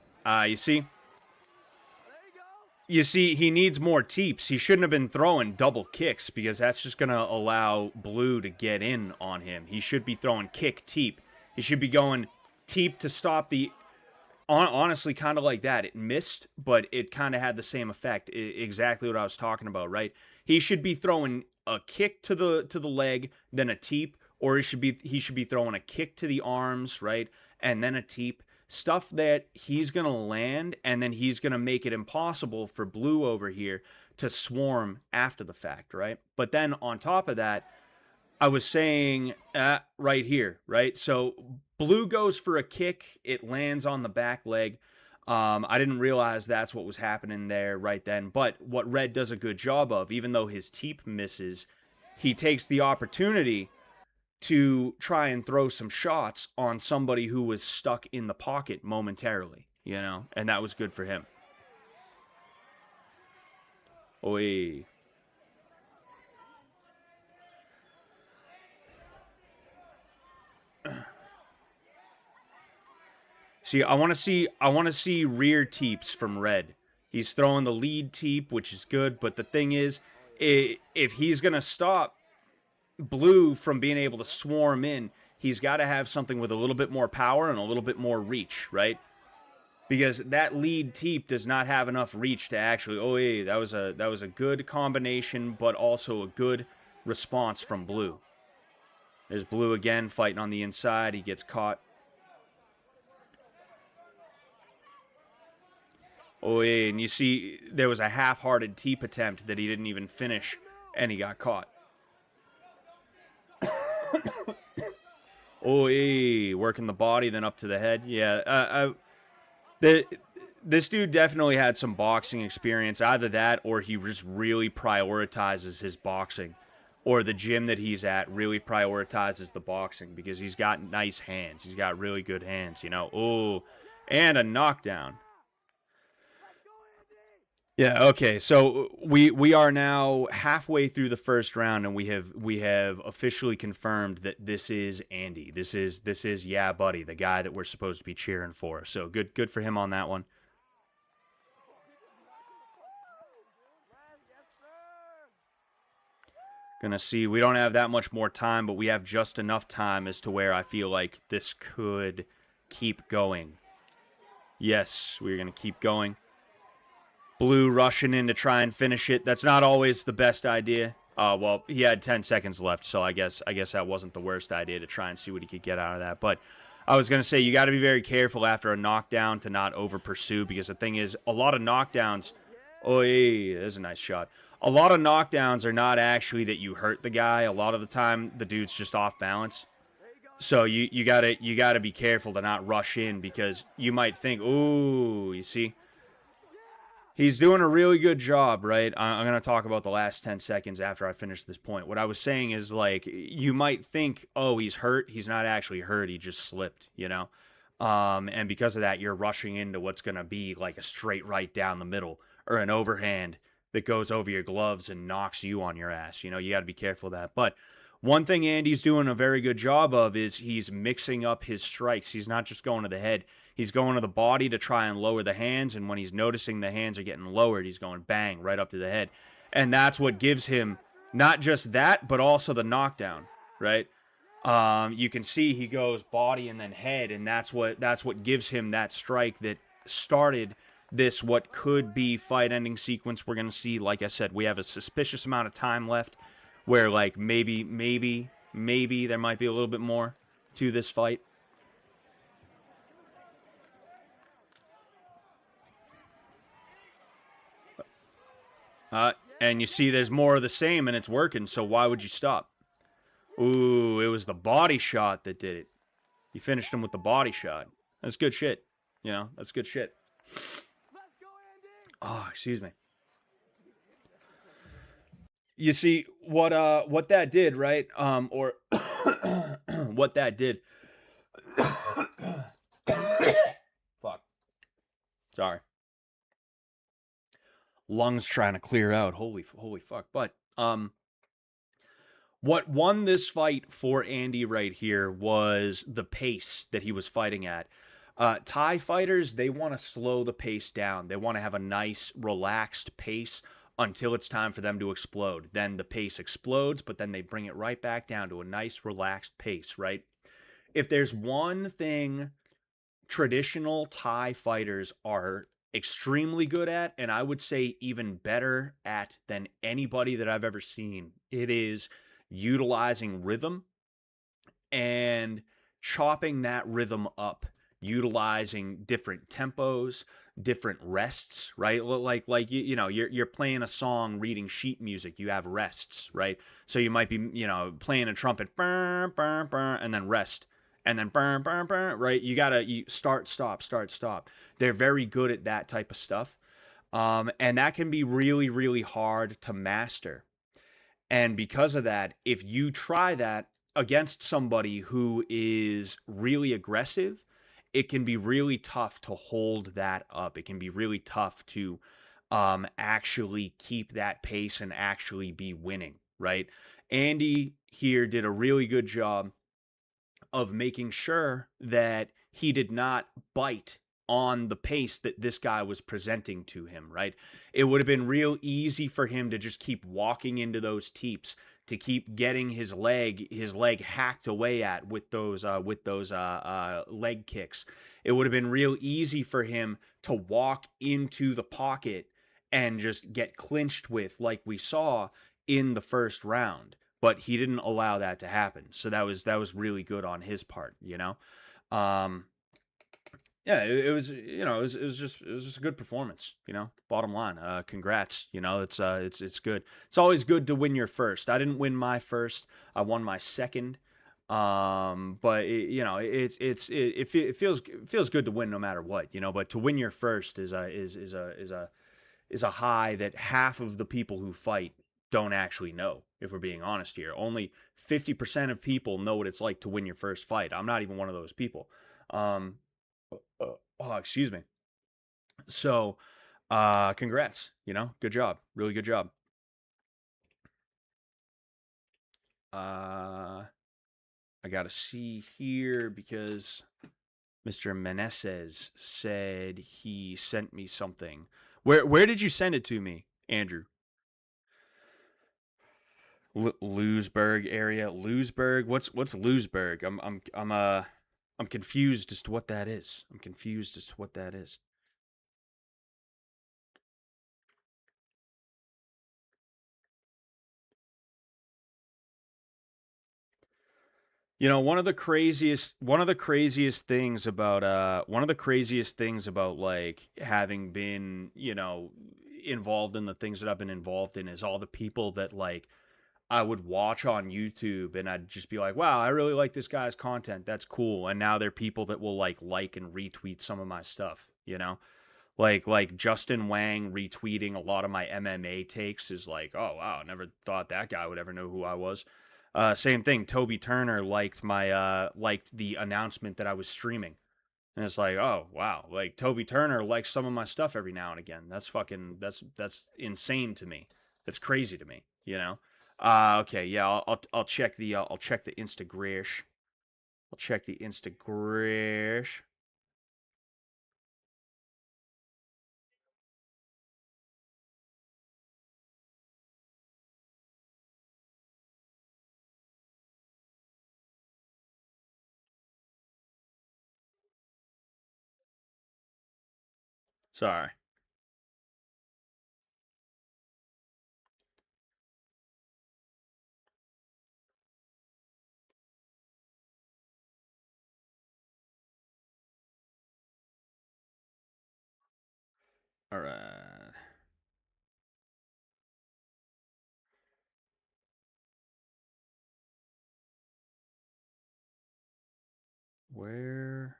you see, he needs more teeps. He shouldn't have been throwing double kicks because that's just going to allow Blue to get in on him. He should be throwing kick, teep. He should be going teep to stop the... Honestly, kind of like that. It missed, but it kind of had the same effect. Exactly what I was talking about, right? He should be throwing a kick to the leg, then a teep, or he should be throwing a kick to the arms, right? And then a teep. Stuff that he's going to land, and then he's going to make it impossible for Blue over here to swarm after the fact, right? But then on top of that, I was saying right here, right? So Blue goes for a kick. It lands on the back leg. I didn't realize that's what was happening there right then. But what Red does a good job of, even though his teep misses, he takes the opportunity to try and throw some shots on somebody who was stuck in the pocket momentarily, you know? And that was good for him. Oi. See, I want to see rear teeps from Red. He's throwing the lead teep, which is good, but the thing is, if he's going to stop Blue from being able to swarm in, he's got to have something with a little bit more power and a little bit more reach, right? because that lead teep does not have enough reach to actually. Oh, yeah, that was a good combination, but also a good response from Blue. There's Blue again fighting on the inside. He gets caught. Oh, yeah, and you see there was a half-hearted teep attempt that he didn't even finish, and he got caught. Oh, yeah, working the body, then up to the head. Yeah, this dude definitely had some boxing experience. Either that or he just really prioritizes his boxing. Or the gym that he's at really prioritizes the boxing because he's got nice hands. He's got really good hands, you know. Oh, and a knockdown. Yeah, okay. So we are now halfway through the first round, and we have officially confirmed that this is Andy. This is yeah, buddy, the guy that we're supposed to be cheering for. So good for him on that one. Gonna see. We don't have that much more time, but we have just enough time as to where I feel like this could keep going. Yes, we're gonna keep going. Blue rushing in to try and finish it. That's not always the best idea. Well, he had 10 seconds left, so I guess that wasn't the worst idea to try and see what he could get out of that. But I was going to say, you got to be very careful after a knockdown to not over-pursue, because the thing is, a lot of knockdowns... Oh, yeah, there's a nice shot. A lot of knockdowns are not actually that you hurt the guy. A lot of the time, the dude's just off balance. So you gotta be careful to not rush in, because you might think, ooh, you see... He's doing a really good job, right? I'm going to talk about the last 10 seconds after I finish this point. What I was saying is, like, you might think, oh, he's hurt. He's not actually hurt. He just slipped, you know? And because of that, you're rushing into what's going to be like a straight right down the middle or an overhand that goes over your gloves and knocks you on your ass. You know, you got to be careful of that. But one thing Andy's doing a very good job of is he's mixing up his strikes. He's not just going to the head. He's going to the body to try and lower the hands, and when he's noticing the hands are getting lowered, he's going bang right up to the head. And that's what gives him not just that, but also the knockdown, right? You can see he goes body and then head, and that's what gives him that strike that started this what could be fight-ending sequence. We're going to see, like I said, we have a suspicious amount of time left where, like, maybe there might be a little bit more to this fight. And you see there's more of the same, and it's working, so why would you stop? Ooh, it was the body shot that did it. You finished him with the body shot. That's good shit. You know, that's good shit. Oh, excuse me. You see, what that did, right? Or what that did. Fuck. Sorry. Lungs trying to clear out. Holy fuck. But what won this fight for Andy right here was the pace that he was fighting at. Thai fighters, they want to slow the pace down. They want to have a nice, relaxed pace until it's time for them to explode. Then the pace explodes, but then they bring it right back down to a nice, relaxed pace, right? If there's one thing traditional Thai fighters are extremely good at, and I would say even better at than anybody that I've ever seen, it is utilizing rhythm and chopping that rhythm up, utilizing different tempos, different rests, right? Like you know, you're playing a song, reading sheet music, you have rests, right? So you might be, you know, playing a trumpet, burr, burr, burr, and then rest. And then burr, burr, burr, right? You start, stop, start, stop. They're very good at that type of stuff. And that can be really, really hard to master. And because of that, if you try that against somebody who is really aggressive, it can be really tough to hold that up. It can be really tough to actually keep that pace and actually be winning, right? Andy here did a really good job of making sure that he did not bite on the pace that this guy was presenting to him, right? It would have been real easy for him to just keep walking into those teeps, to keep getting his leg hacked away at with those leg kicks. it would have been real easy for him to walk into the pocket and just get clinched with, like we saw in the first round. But he didn't allow that to happen. So that was really good on his part, you know? Um, yeah, it was, it was just a good performance, you know. Bottom line, congrats, you know. It's good. It's always good to win your first. I didn't win my first. I won my second. But it feels good to win no matter what, you know. But to win your first is a high that half of the people who fight don't actually know. If we're being honest here, only 50% of people know what it's like to win your first fight. I'm not even one of those people. Um, oh, excuse me. So, congrats. You know, good job. Really good job. I gotta see here because Mr. Meneses said he sent me something. Where did you send it to me, Andrew? Lewisburg area. Lewisburg. What's Lewisburg? I'm confused as to what that is. I'm confused as to what that is. You know, one of the craziest things about like having been, you know, involved in the things that I've been involved in is all the people that like I would watch on YouTube and I'd just be like, "Wow, I really like this guy's content. That's cool." And now they're people that will like and retweet some of my stuff, you know? Like Justin Wang retweeting a lot of my MMA takes is like, oh wow, I never thought that guy would ever know who I was. Same thing. Toby Turner liked the announcement that I was streaming, and it's like, oh wow, like Toby Turner likes some of my stuff every now and again. That's insane to me. That's crazy to me. You know. Okay, yeah, I'll check the Instagram. I'll check the Instagram. Sorry. All right. Where?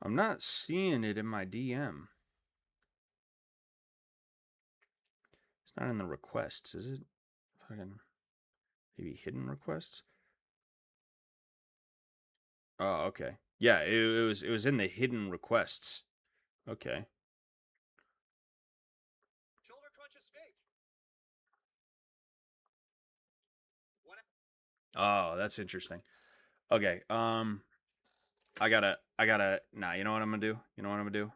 I'm not seeing it in my DM. It's not in the requests, is it? Fucking maybe hidden requests. Oh, okay. Yeah, it was in the hidden requests. Okay. Shoulder crunch is fake. Oh, that's interesting. Okay. Nah, you know what I'm gonna do? You know what I'm gonna do?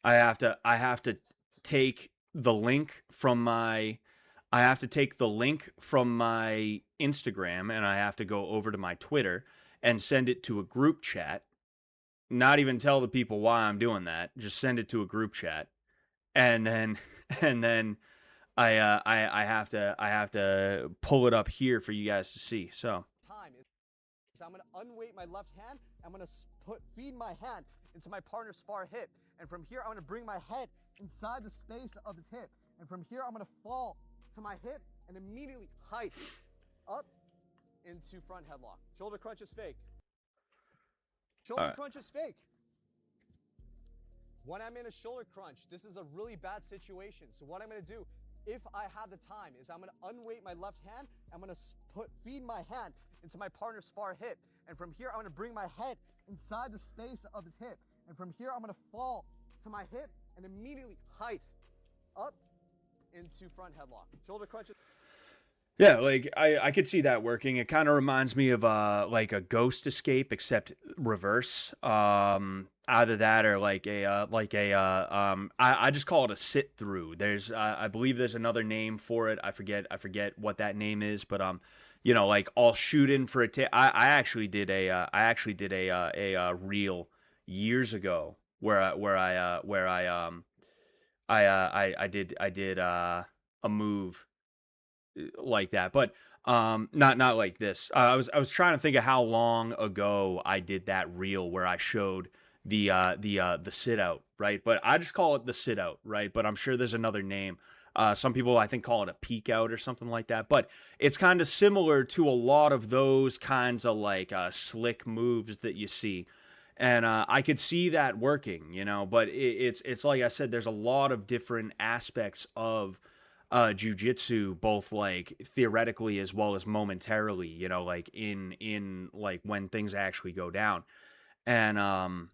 I have to take the link from my I have to take the link from my Instagram and I have to go over to my Twitter and send it to a group chat. Not even tell the people why I'm doing that. Just send it to a group chat, and then and then I have to pull it up here for you guys to see. So Time is I'm going to unweight my left hand. I'm going to feed my hand into my partner's far hip. And from here, I'm going to bring my head inside the space of his hip. And from here, I'm going to fall to my hip and immediately hike up into front headlock. Shoulder crunch is fake. Shoulder crunch is fake. When I'm in a shoulder crunch, this is a really bad situation. So what I'm going to do, if I have the time, is I'm going to unweight my left hand. I'm going to feed my hand into my partner's far hip. And from here, I'm gonna bring my head inside the space of his hip. And from here, I'm gonna fall to my hip and immediately heist up into front headlock. Shoulder crunches. Yeah, like I could see that working. It kind of reminds me of like a Ghost Escape except reverse. Either that or I just call it a sit through. There's I believe there's another name for it. I forget what that name is, but you know, like I'll shoot in for a I actually did a reel years ago where I did a move like that, but not like this. I was trying to think of how long ago I did that reel where I showed the sit out, right? But I just call it the sit out, right? But I'm sure there's another name. Some people I think call it a peek out or something like that. But it's kind of similar to a lot of those kinds of like slick moves that you see. And I could see that working, you know, but it's like I said, there's a lot of different aspects of jiu-jitsu, both like theoretically as well as momentarily, you know, like in like when things actually go down. And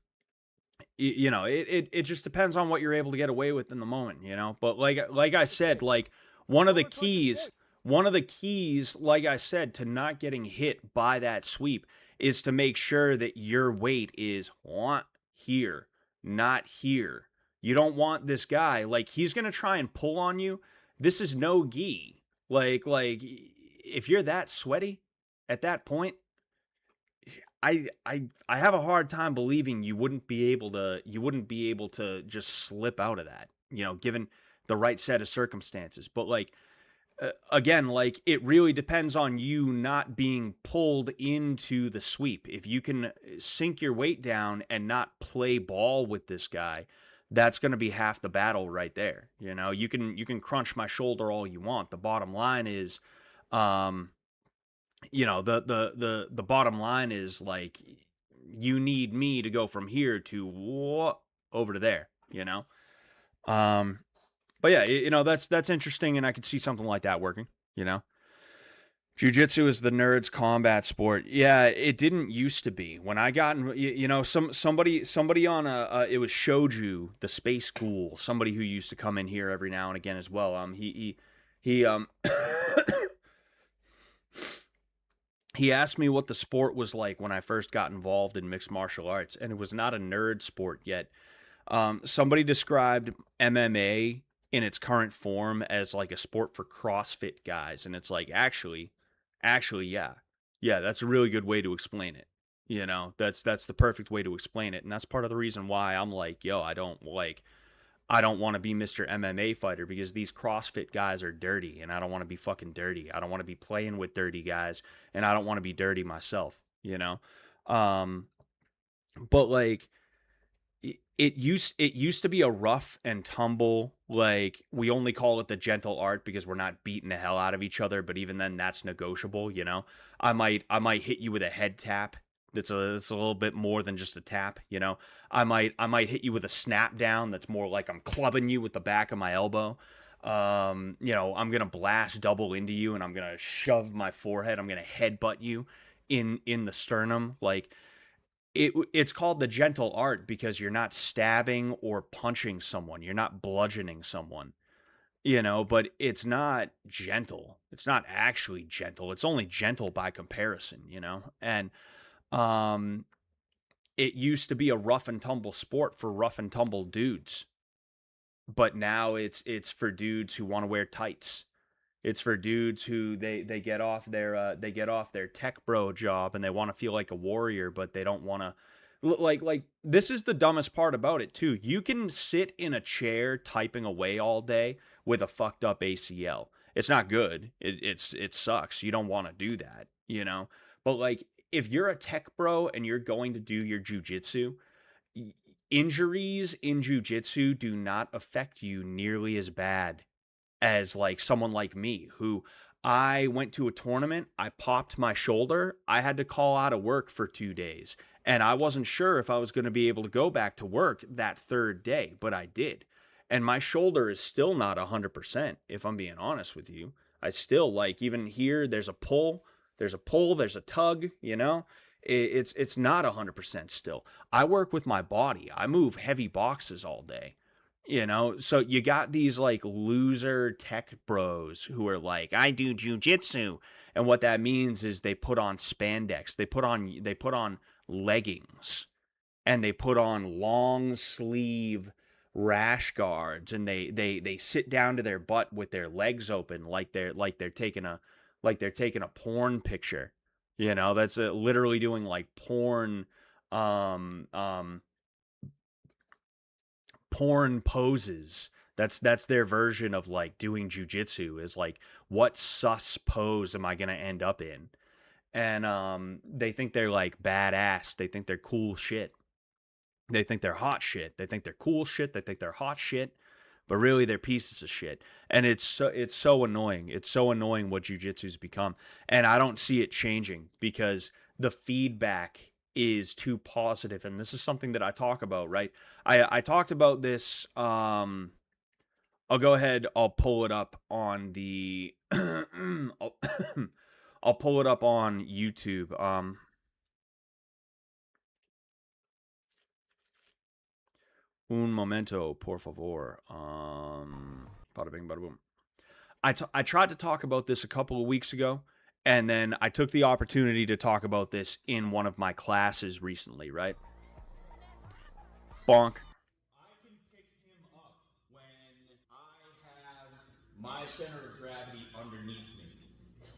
you know, it just depends on what you're able to get away with in the moment, you know. But like I said, like one of the keys, like I said, to not getting hit by that sweep is to make sure that your weight is here, not here. You don't want this guy, like, he's going to try and pull on you. This is no gi. Like if you're that sweaty at that point, I have a hard time believing you wouldn't be able to just slip out of that, you know, given the right set of circumstances. But like again, like it really depends on you not being pulled into the sweep. If you can sink your weight down and not play ball with this guy, that's going to be half the battle right there. You know, you can crunch my shoulder all you want. The bottom line is, you know, the bottom line is like, you need me to go from here to over to there, you know? But yeah, you know, that's interesting. And I could see something like that working, you know? Jiu-jitsu is the nerd's combat sport. Yeah, it didn't used to be. When I got in, you know, somebody on it was Shoju, the space ghoul, somebody who used to come in here every now and again as well. He he asked me what the sport was like when I first got involved in mixed martial arts, and it was not a nerd sport yet. Somebody described MMA in its current form as like a sport for CrossFit guys, and it's like, actually, yeah, that's a really good way to explain it. You know, that's the perfect way to explain it, and that's part of the reason why I'm like, yo, I don't want to be Mr. MMA fighter, because these CrossFit guys are dirty, and I don't want to be fucking dirty. I don't want to be playing with dirty guys, and I don't want to be dirty myself, you know? But like, it used to be a rough and tumble, like, we only call it the gentle art because we're not beating the hell out of each other, but even then that's negotiable, you know? I might hit you with a head tap. That's a little bit more than just a tap, you know? I might hit you with a snap down that's more like I'm clubbing you with the back of my elbow. You know, I'm going to blast double into you, and I'm going to shove my forehead. I'm going to headbutt you in the sternum. Like, it's called the gentle art because you're not stabbing or punching someone. You're not bludgeoning someone, you know, but it's not gentle. It's not actually gentle. It's only gentle by comparison, you know? And it used to be a rough and tumble sport for rough and tumble dudes, but now it's for dudes who want to wear tights. It's for dudes who they get off their tech bro job and they want to feel like a warrior, but they don't want to like this is the dumbest part about it too. You can sit in a chair typing away all day with a fucked up ACL. It's not good. It sucks. You don't want to do that, you know? But like, if you're a tech bro and you're going to do your jiu-jitsu, injuries in jiu-jitsu do not affect you nearly as bad as like someone like me, who I went to a tournament, I popped my shoulder, I had to call out of work for 2 days, and I wasn't sure if I was going to be able to go back to work that third day, but I did. And my shoulder is still not 100%, if I'm being honest with you. I still, like, even here, there's a pull, there's a tug, you know? It's not 100% still. I work with my body. I move heavy boxes all day. So you got these like loser tech bros who are like, I do jujitsu, and what that means is they put on spandex, they put on leggings, and they put on long sleeve rash guards, and they sit down to their butt with their legs open, like they're taking a porn picture. That's literally doing like um um porn poses. That's their version of like doing jujitsu, is like, what sus pose am I gonna end up in? And they think they're like badass. They think they're cool shit. They think they're hot shit. They think they're cool shit. They think they're hot shit. But really, they're pieces of shit. And it's so annoying. It's so annoying what jujitsu's become. And I don't see it changing because the feedback is too positive. And this is something that I talk about, right? I talked about this. I'll go ahead. I'll pull it up on the. I'll, I'll pull it up on YouTube. Un momento, por favor. Bada bing, bada boom. I tried to talk about this a couple of weeks ago, and then I took the opportunity to talk about this in one of my classes recently, right? Bonk. I can pick him up when I have my center of gravity underneath me.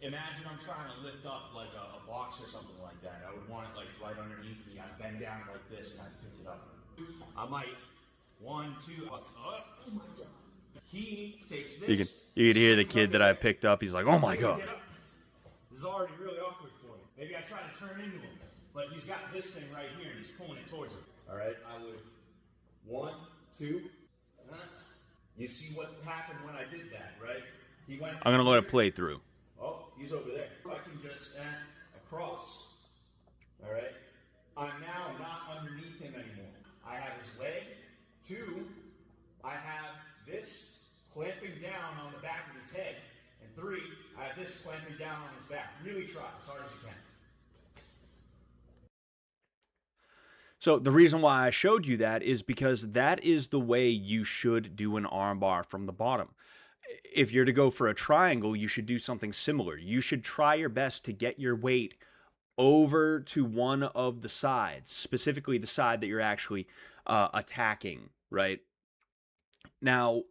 Imagine I'm trying to lift up like a box or something like that. I would want it like right underneath me. I'd bend down like this and I'd pick it up. I might, 1, 2, up. Oh my God. He takes this. You can hear the kid that I picked up. He's like, oh my God. This is already really awkward for him. Maybe I try to turn into him, but he's got this thing right here and he's pulling it towards him. All right, I would 1, 2. You see what happened when I did that, right? He went. I'm gonna let it play through. Oh, he's over there. If I can just across. All right. I'm now not underneath him anymore. I have his leg. 2, I have this clamping down on the back of his head. And 3, I have this clamping down on his back. Really try as hard as you can. So the reason why I showed you that is because that is the way you should do an armbar from the bottom. If you're to go for a triangle, you should do something similar. You should try your best to get your weight over to one of the sides, specifically the side that you're actually attacking, right? Now,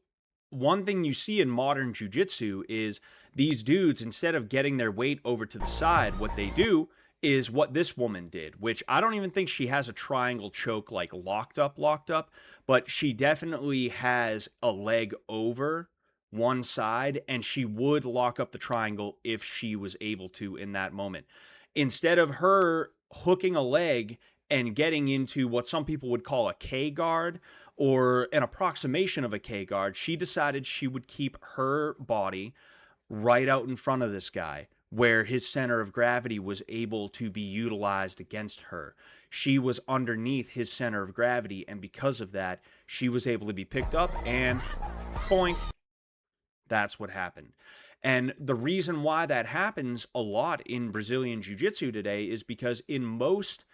one thing you see in modern jiu-jitsu is these dudes, instead of getting their weight over to the side, what they do is what this woman did, which I don't even think she has a triangle choke like locked up, but she definitely has a leg over one side, and she would lock up the triangle if she was able to in that moment. Instead of her hooking a leg and getting into what some people would call a K guard or an approximation of a K guard, she decided she would keep her body right out in front of this guy, where his center of gravity was able to be utilized against her. She was underneath his center of gravity, and because of that, she was able to be picked up and boink. That's what happened. And the reason why that happens a lot in Brazilian Jiu-Jitsu today is because in most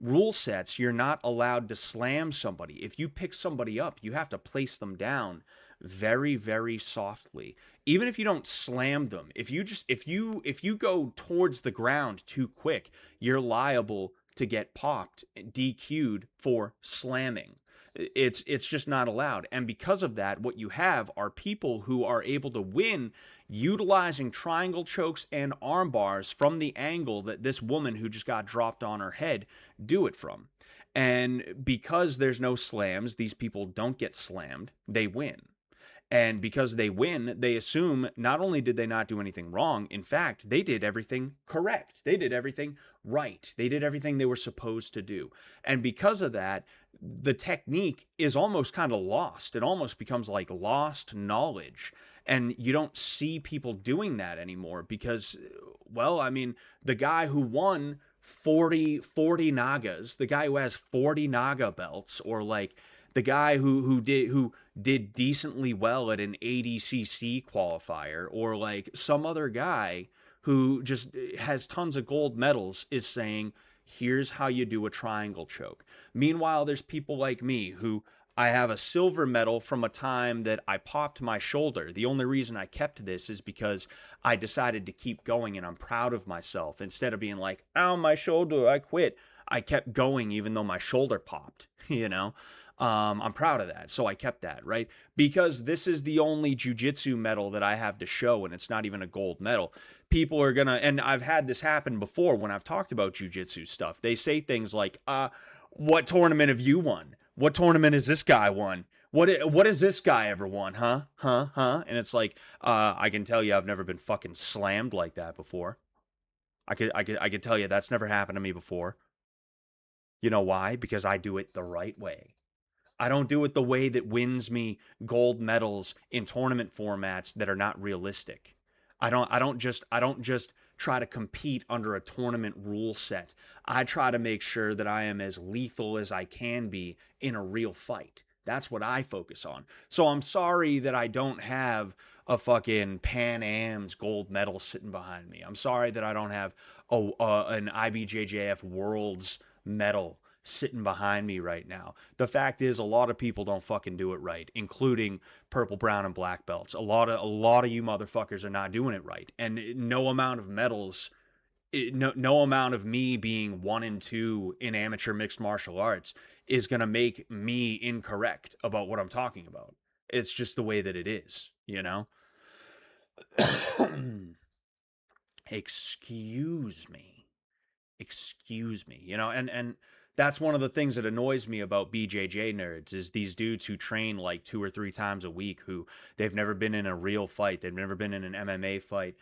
rule sets, you're not allowed to slam somebody. If you pick somebody up, you have to place them down very, very softly. Even if you don't slam them, if you go towards the ground too quick, you're liable to get popped, DQ'd for slamming. It's just not allowed. And because of that, what you have are people who are able to win utilizing triangle chokes and arm bars from the angle that this woman who just got dropped on her head do it from. And because there's no slams, these people don't get slammed, they win. And because they win, they assume not only did they not do anything wrong, in fact, they did everything correct. They did everything right. They did everything they were supposed to do. And because of that, the technique is almost kind of lost. It almost becomes like lost knowledge. And you don't see people doing that anymore because, well, I mean, the guy who won 40 Nagas, the guy who has 40 Naga belts, or like the guy who did decently well at an ADCC qualifier, or like some other guy who just has tons of gold medals, is saying Here's how you do a triangle choke. Meanwhile, there's people like me who I have a silver medal from a time that I popped my shoulder. The only reason I kept this is because I decided to keep going and I'm proud of myself. Instead of being like, ow, my shoulder, I quit. I kept going even though my shoulder popped, you know? I'm proud of that. So I kept that, right? Because this is the only jiu-jitsu medal that I have to show, and it's not even a gold medal. People are gonna, and I've had this happen before when I've talked about jiu-jitsu stuff. They say things like, what tournament have you won? What tournament has this guy won? What has this guy ever won? Huh? And it's like, I can tell you I've never been fucking slammed like that before. I could tell you that's never happened to me before. You know why? Because I do it the right way. I don't do it the way that wins me gold medals in tournament formats that are not realistic. I don't just try to compete under a tournament rule set. I try to make sure that I am as lethal as I can be in a real fight. That's what I focus on. So I'm sorry that I don't have a fucking Pan Am's gold medal sitting behind me. I'm sorry that I don't have an IBJJF Worlds medal sitting behind me right now. The fact is, a lot of people don't fucking do it right, including purple, brown, and black belts. A lot of you motherfuckers are not doing it right, and no amount of medals, no amount of me being 1 and 2 in amateur mixed martial arts is gonna make me incorrect about what I'm talking about. It's just the way that it is, you know. Excuse me, you know, and that's one of the things that annoys me about BJJ nerds is these dudes who train like 2 or 3 times a week who they've never been in a real fight. They've never been in an MMA fight.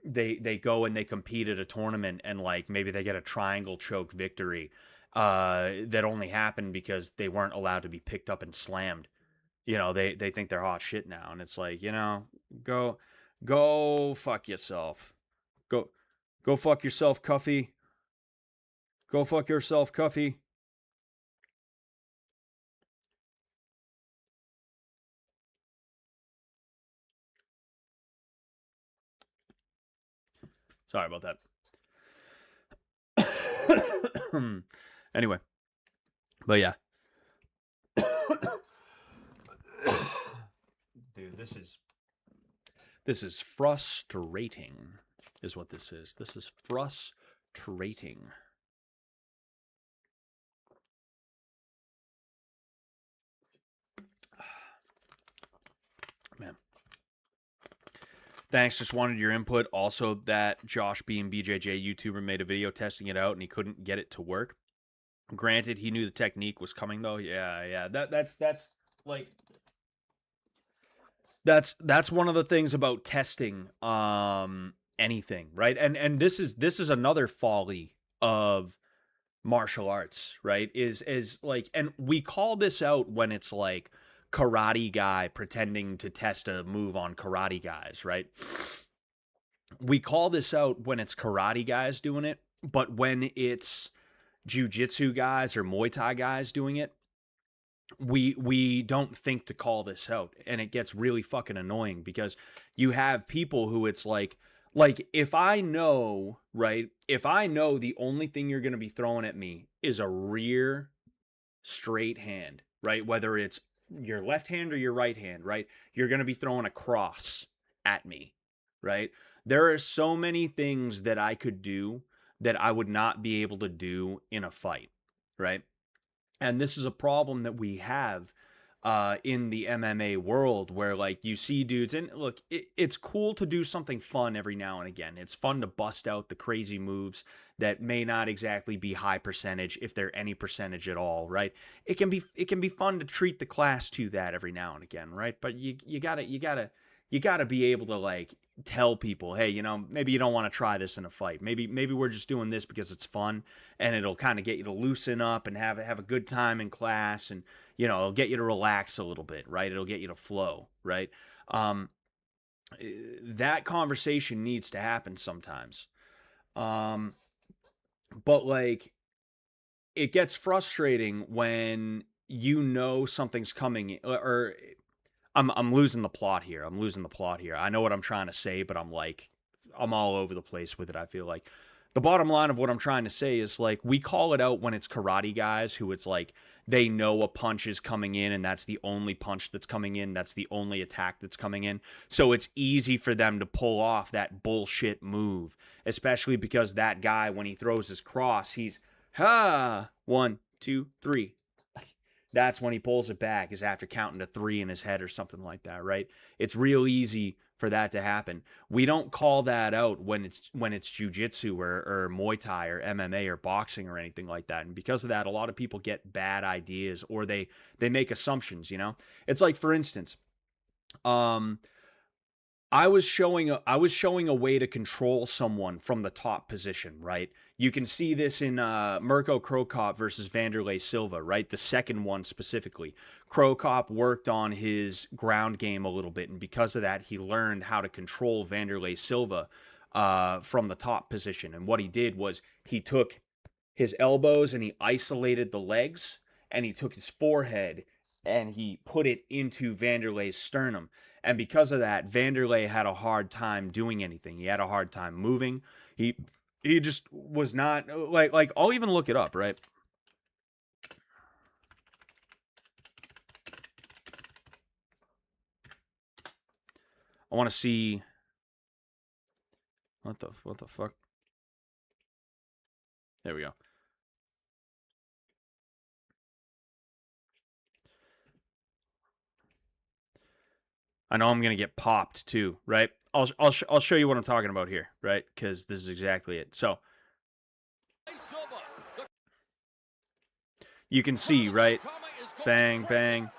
They go and they compete at a tournament and like maybe they get a triangle choke victory that only happened because they weren't allowed to be picked up and slammed. You know, they think they're hot shit now. And it's like, you know, go fuck yourself. Go fuck yourself, Cuffy. Go fuck yourself, Cuffy. Sorry about that. Anyway. But yeah. Dude, this is frustrating, is what this is. This is frustrating. Man. Thanks, just wanted your input. Also, that Josh being BJJ YouTuber made a video testing it out and he couldn't get it to work. Granted, he knew the technique was coming though. Yeah. That's like that's one of the things about testing anything, right? And this is another folly of martial arts, right? Is like, and we call this out when it's like karate guy pretending to test a move on karate guys, right? We call this out when it's karate guys doing it, but when it's jiu-jitsu guys or Muay Thai guys doing it, we don't think to call this out, and it gets really fucking annoying because you have people who it's like if I know, right, if I know the only thing you're going to be throwing at me is a rear straight hand, right, whether it's your left hand or your right hand, right, you're going to be throwing a cross at me, right? There are so many things that I could do that I would not be able to do in a fight, right? And this is a problem that we have in the MMA world where, like, you see dudes, and look, it's cool to do something fun every now and again. It's fun to bust out the crazy moves that may not exactly be high percentage, if they're any percentage at all, right? It can be fun to treat the class to that every now and again, right? But you gotta be able to, like, tell people, hey, you know, maybe you don't want to try this in a fight. Maybe we're just doing this because it's fun and it'll kind of get you to loosen up and have a good time in class, and, you know, it'll get you to relax a little bit, right? It'll get you to flow, right? That conversation needs to happen sometimes. But like, it gets frustrating when you know something's coming, or I'm losing the plot here. I know what I'm trying to say, but I'm all over the place with it, I feel like. the bottom line of what I'm trying to say is, like, we call it out when it's karate guys who it's like they know a punch is coming in and that's the only punch that's coming in, that's the only attack that's coming in. So it's easy for them to pull off that bullshit move, especially because that guy, when he throws his cross, he's, ha, 1, 2, 3. That's when he pulls it back, is after counting to 3 in his head or something like that, right? It's real easy for that to happen. We don't call that out when it's jiu-jitsu or Muay Thai or MMA or boxing or anything like that. And because of that, a lot of people get bad ideas, or they make assumptions, you know? It's like, for instance, I was showing a way to control someone from the top position, right? You can see this in Mirko Cro Cop versus Vanderlei Silva, right? The second one specifically. Cro Cop worked on his ground game a little bit, and because of that, he learned how to control Vanderlei Silva from the top position. And what he did was he took his elbows and he isolated the legs, and he took his forehead and he put it into Vanderlei's sternum. And because of that, Vanderlei had a hard time doing anything. He had a hard time moving. He just was not, like I'll even look it up, right? I want to see what the fuck. There we go. I know I'm going to get popped too, right? I'll show you what I'm talking about here, right? Because this is exactly it. So you can see, right? Bang, bang.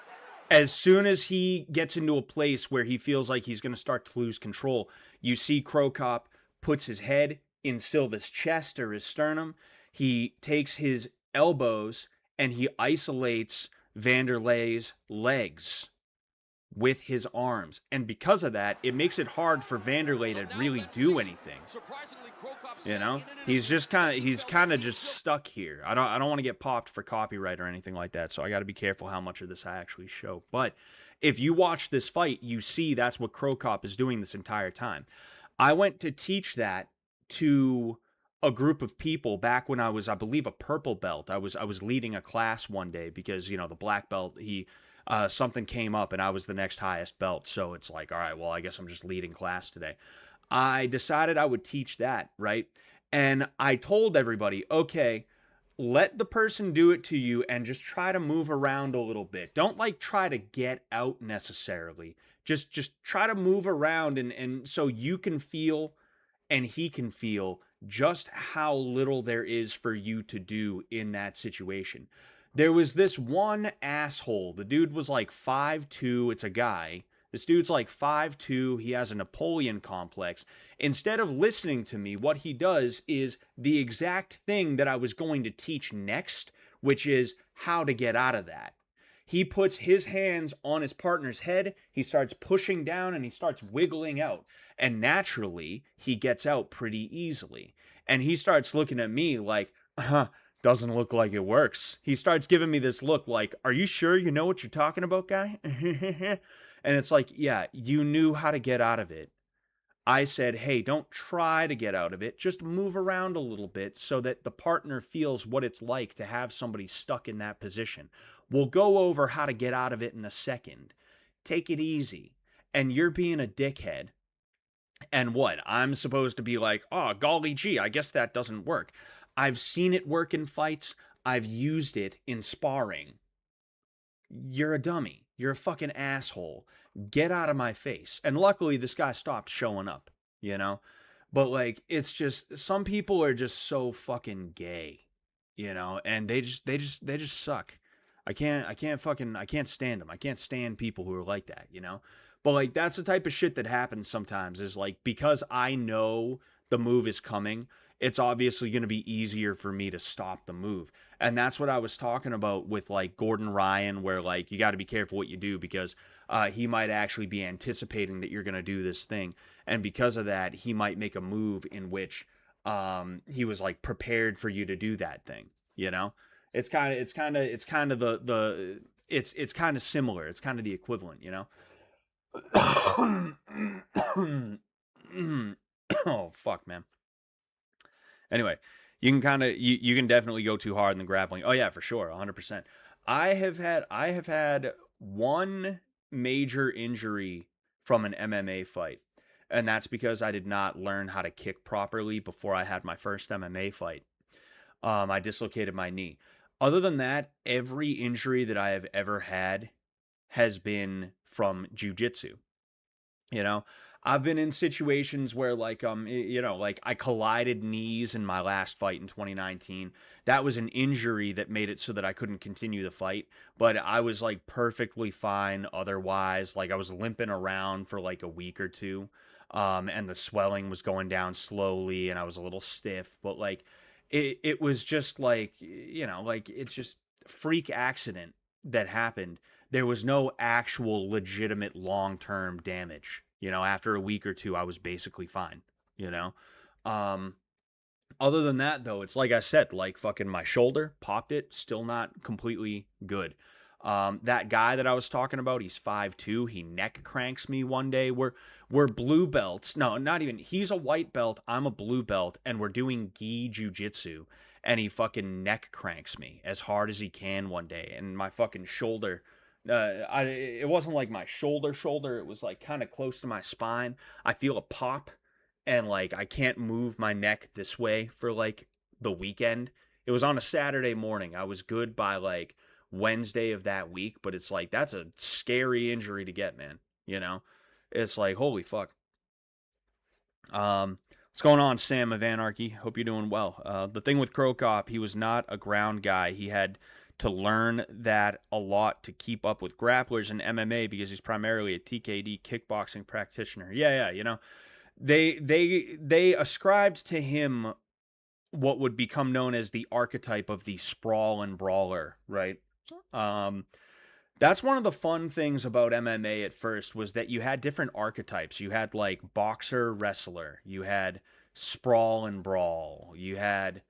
As soon as he gets into a place where he feels like he's going to start to lose control, you see Cro Cop puts his head in Silva's chest or his sternum. He takes his elbows and he isolates Vanderlei's legs with his arms, and because of that, it makes it hard for Vanderlei to really do anything. You know, he's kind of just stuck here. I don't want to get popped for copyright or anything like that, so I got to be careful how much of this I actually show. But if you watch this fight, you see that's what Cro Cop is doing this entire time. I went to teach that to a group of people back when I was, I believe, a purple belt. I was leading a class one day because, you know, the black belt, something came up and I was the next highest belt. So it's like, all right, well, I guess I'm just leading class today. I decided I would teach that, right? And I told everybody, okay, let the person do it to you and just try to move around a little bit. Don't like try to get out necessarily. Just try to move around and so you can feel and he can feel just how little there is for you to do in that situation. There was this one asshole. The dude was like 5'2". It's a guy. This dude's like 5'2". He has a Napoleon complex. Instead of listening to me, what he does is the exact thing that I was going to teach next, which is how to get out of that. He puts his hands on his partner's head. He starts pushing down and he starts wiggling out. And naturally, he gets out pretty easily. And he starts looking at me like, doesn't look like it works. He starts giving me this look like, are you sure you know what you're talking about, guy? And it's like, yeah, you knew how to get out of it. I said, hey, don't try to get out of it. Just move around a little bit so that the partner feels what it's like to have somebody stuck in that position. We'll go over how to get out of it in a second. Take it easy. And you're being a dickhead. And what? I'm supposed to be like, oh, golly gee, I guess that doesn't work. I've seen it work in fights. I've used it in sparring. You're a dummy. You're a fucking asshole. Get out of my face. And luckily, this guy stopped showing up, you know? But, like, it's just, some people are just so fucking gay, you know? And they just suck. I can't stand them. I can't stand people who are like that, you know? But, like, that's the type of shit that happens sometimes is, like, because I know the move is coming, it's obviously going to be easier for me to stop the move. And that's what I was talking about with, like, Gordon Ryan, where, like, you got to be careful what you do because he might actually be anticipating that you're going to do this thing. And because of that, he might make a move in which he was, like, prepared for you to do that thing, you know? It's kind of similar. It's kind of the equivalent, you know? Oh, fuck, man. Anyway, you can definitely go too hard in the grappling. Oh yeah, for sure, 100%. I have had one major injury from an MMA fight, and that's because I did not learn how to kick properly before I had my first MMA fight. I dislocated my knee. Other than that, every injury that I have ever had has been from jujitsu. You know, I've been in situations where like I collided knees in my last fight in 2019. That was an injury that made it so that I couldn't continue the fight, but I was like perfectly fine otherwise. Like I was limping around for like a week or two. And the swelling was going down slowly and I was a little stiff, but like it was just like, like it's just freak accident that happened. There was no actual legitimate long-term damage. After a week or two, I was basically fine, you know? Um, Other than that, though, it's like I said, like fucking my shoulder, popped it, still not completely good. That guy that I was talking about, he's 5'2". He neck cranks me one day. We're blue belts. No, not even. He's a white belt. I'm a blue belt, and we're doing gi jujitsu. And he fucking neck cranks me as hard as he can one day, and my fucking shoulder. It wasn't like my shoulder. It was like kind of close to my spine. I feel a pop, and like I can't move my neck this way for like the weekend. It was on a Saturday morning. I was good by like Wednesday of that week, but it's like that's a scary injury to get, man. It's like holy fuck. What's going on, Sam of Anarchy? Hope you're doing well. The thing with Crow Cop, he was not a ground guy. He had to learn that a lot to keep up with grapplers in MMA because he's primarily a TKD kickboxing practitioner. Yeah, they ascribed to him what would become known as the archetype of the sprawl and brawler, right? That's one of the fun things about MMA at first was that you had different archetypes. You had like boxer, wrestler. You had sprawl and brawl. You had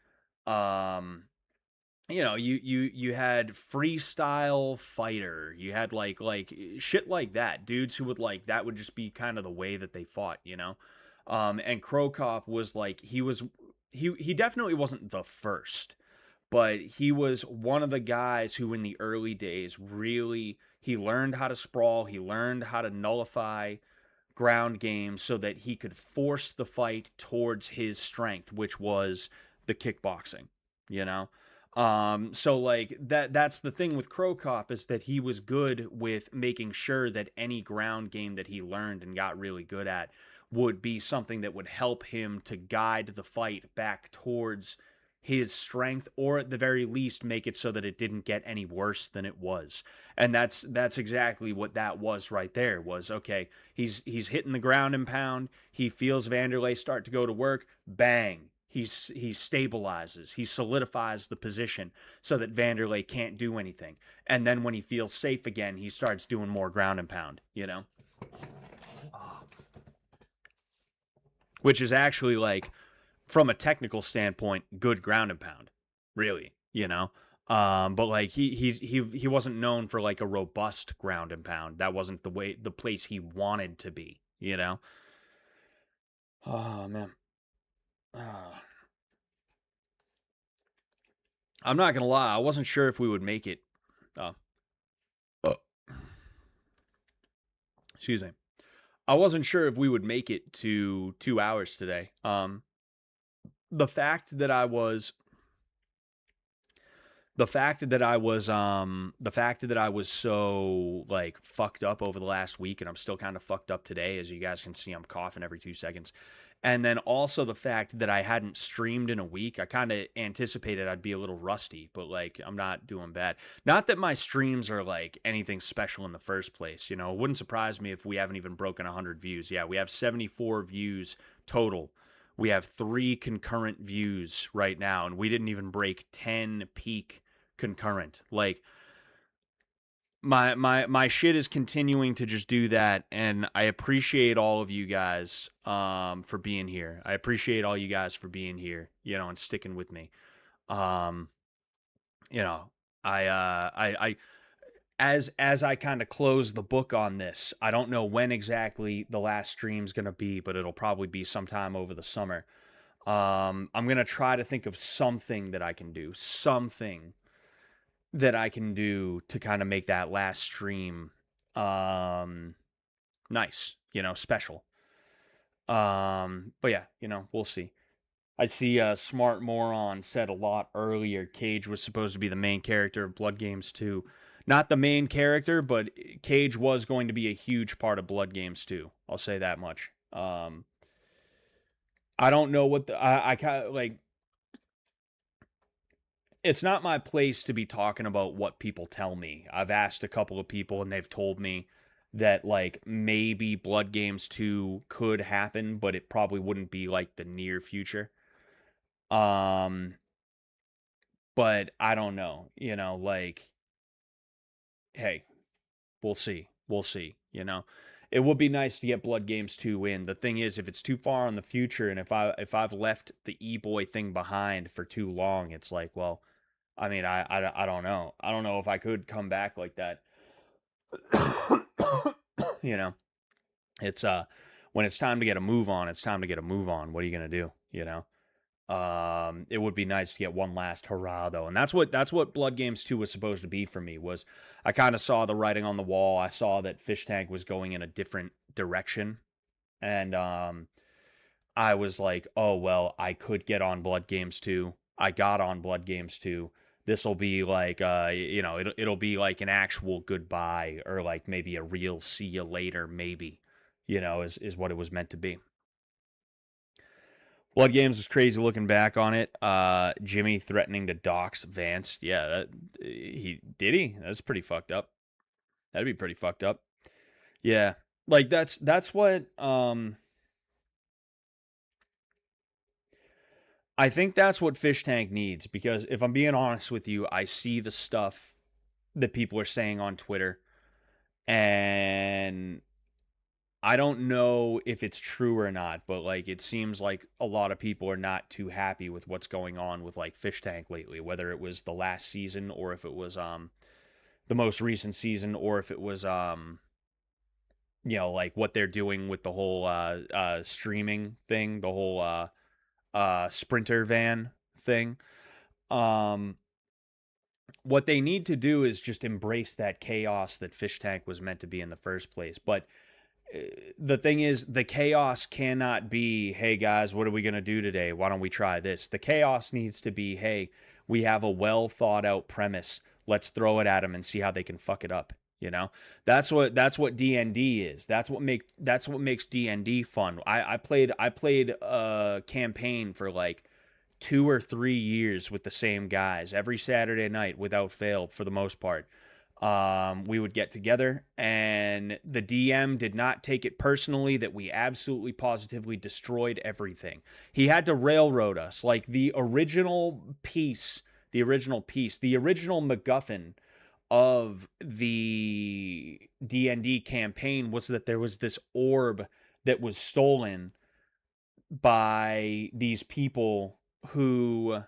you had freestyle fighter. You had like shit like that. Dudes who would like that would just be kind of the way that they fought. And Crow Cop was like he definitely wasn't the first, but he was one of the guys who in the early days really he learned how to sprawl, he learned how to nullify ground games so that he could force the fight towards his strength, which was the kickboxing, you know? So like that's the thing with Crow Cop is that he was good with making sure that any ground game that he learned and got really good at would be something that would help him to guide the fight back towards his strength, or at the very least make it so that it didn't get any worse than it was. And that's exactly what that was right there. Was okay, he's hitting the ground and pound, he feels Vanderlei start to go to work, bang, he stabilizes, he solidifies the position so that Vanderlei can't do anything. And then when he feels safe again, he starts doing more ground and pound. Which is actually like, from a technical standpoint, good ground and pound, really. But like he wasn't known for like a robust ground and pound. That wasn't the place he wanted to be. Oh man. I'm not gonna lie, I wasn't sure if we would make it. Excuse me. I wasn't sure if we would make it to 2 hours today. The fact that I was so like fucked up over the last week, and I'm still kind of fucked up today. As you guys can see, I'm coughing every 2 seconds. And then also the fact that I hadn't streamed in a week, I kind of anticipated I'd be a little rusty, but like I'm not doing bad. Not that my streams are like anything special in the first place. It wouldn't surprise me if we haven't even broken 100 views. Yeah, we have 74 views total. We have 3 concurrent views right now, and we didn't even break 10 peak concurrent. Like my shit is continuing to just do that, and I appreciate all of you guys for being here. I appreciate all you guys for being here, and sticking with me. I as I kind of close the book on this, I don't know when exactly the last stream's going to be, but it'll probably be sometime over the summer. I'm gonna try to think of something that I can do. Something that I can do to kind of make that last stream nice, special. But yeah, we'll see. I see Smart Moron said a lot earlier Cage was supposed to be the main character of Blood Games 2. Not the main character, but Cage was going to be a huge part of Blood Games 2. I'll say that much. I don't know what I kind of like. It's not my place to be talking about what people tell me. I've asked a couple of people and they've told me that like maybe Blood Games 2 could happen, but it probably wouldn't be like the near future. But I don't know, like, hey, we'll see. We'll see, It would be nice to get Blood Games 2 in. The thing is, if it's too far in the future and if I've left the e-boy thing behind for too long, it's like, well, I mean, I don't know. I don't know if I could come back like that. It's when it's time to get a move on, it's time to get a move on. What are you gonna do? It would be nice to get one last hurrah though, and that's what Blood Games 2 was supposed to be for me. Was I kind of saw the writing on the wall. I saw that Fish Tank was going in a different direction, and I was like, oh well, I could get on Blood Games 2. I got on Blood Games 2. This will be like it'll be like an actual goodbye, or like maybe a real see you later, maybe, is what it was meant to be. Blood Games is crazy looking back on it. Jimmy threatening to dox Vance. Yeah, he did he? That's pretty fucked up. That'd be pretty fucked up. Yeah. Like that's what I think that's what Fish Tank needs, because if I'm being honest with you, I see the stuff that people are saying on Twitter, and I don't know if it's true or not, but like it seems like a lot of people are not too happy with what's going on with like Fish Tank lately, whether it was the last season or if it was the most recent season, or if it was like what they're doing with the whole streaming thing, the whole sprinter van thing. What they need to do is just embrace that chaos that Fish Tank was meant to be in the first place. But the thing is, the chaos cannot be, hey guys, what are we going to do today? Why don't we try this? The chaos needs to be, hey, we have a well thought out premise. Let's throw it at them and see how they can fuck it up. That's what D&D is. That's what makes D&D fun. I played a campaign for like 2 or 3 years with the same guys every Saturday night without fail for the most part. We would get together, and the DM did not take it personally that we absolutely positively destroyed everything. He had to railroad us. Like the original MacGuffin of the D&D campaign was that there was this orb that was stolen by these people who,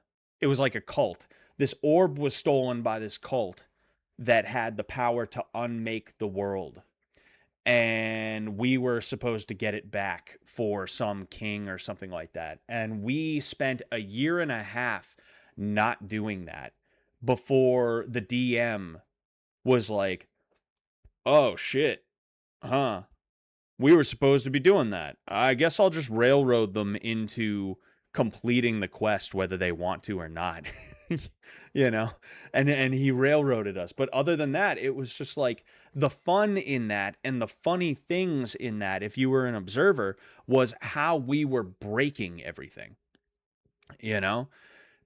it was like a cult. This orb was stolen by this cult that had the power to unmake the world. And we were supposed to get it back for some king or something like that. And we spent a year and a half not doing that before the DM was like, oh shit, huh? We were supposed to be doing that. I guess I'll just railroad them into completing the quest whether they want to or not. And he railroaded us. But other than that, it was just like the fun in that and the funny things in that, if you were an observer, was how we were breaking everything.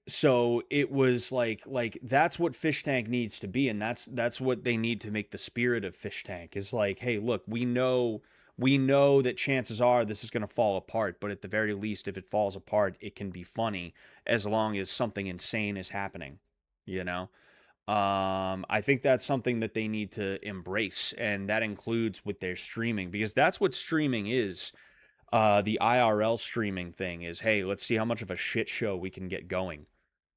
So it was like that's what Fish Tank needs to be, and that's what they need to make the spirit of Fish Tank, is like, hey, look, we know that chances are this is going to fall apart, but at the very least, if it falls apart, it can be funny as long as something insane is happening. I think that's something that they need to embrace, and that includes with their streaming, because that's what streaming is. The IRL streaming thing is, hey, let's see how much of a shit show we can get going.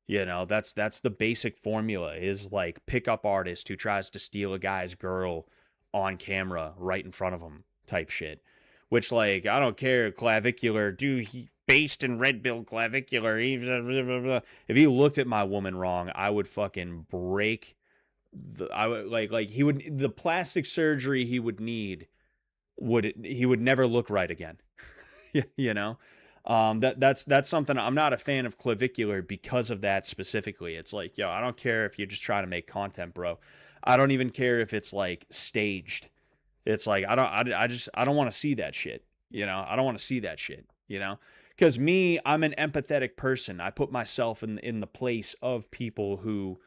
That's the basic formula, is like pickup artist who tries to steal a guy's girl on camera right in front of him type shit. Which, like, I don't care, clavicular, dude, based in red-billed clavicular. If he looked at my woman wrong, I would fucking break I would like he would the plastic surgery he would need he would never look right again. You know? That's something I'm not a fan of clavicular because of that specifically. It's like, yo, I don't care if you're just trying to make content, bro. I don't even care if it's like staged. It's like I don't want to see that shit. You know, I don't want to see that shit. You know, because I'm an empathetic person. I put myself in the place of people who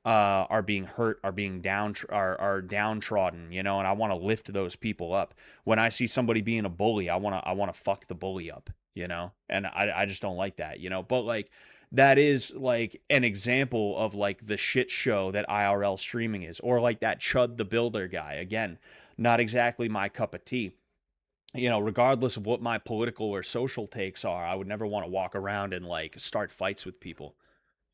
are being hurt, are being are downtrodden. You know, and I want to lift those people up. When I see somebody being a bully, I want to fuck the bully up. You know, and I just don't like that. You know, but like that is like an example of like the shit show that IRL streaming is, or like that Chud the Builder guy. Again, not exactly my cup of tea. You know, regardless of what my political or social takes are, I would never want to walk around and like start fights with people.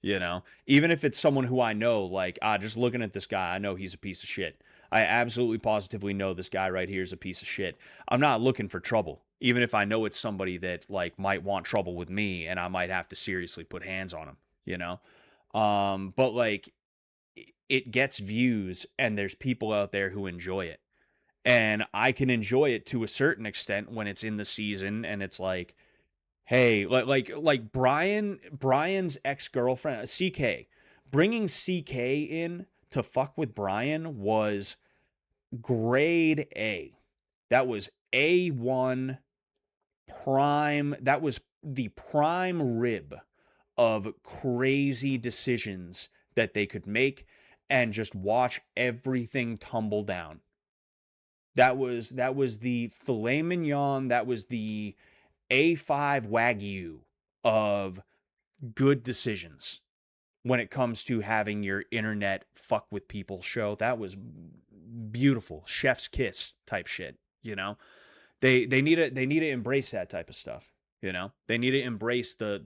You know, even if it's someone who I know, like, just looking at this guy, I know he's a piece of shit. I absolutely positively know this guy right here is a piece of shit. I'm not looking for trouble, even if I know it's somebody that like might want trouble with me and I might have to seriously put hands on him, you know? But like it gets views and there's people out there who enjoy it. And I can enjoy it to a certain extent when it's in the season and it's like, hey, like Brian's ex-girlfriend, CK, bringing CK in to fuck with Brian was grade A. That was A1 prime. That was the prime rib of crazy decisions that they could make and just watch everything tumble down. That was the filet mignon. That was the A5 Wagyu of good decisions when it comes to having your internet fuck with people show. That was beautiful. Chef's kiss type shit, you know? They need to embrace that type of stuff, you know? They need to embrace they need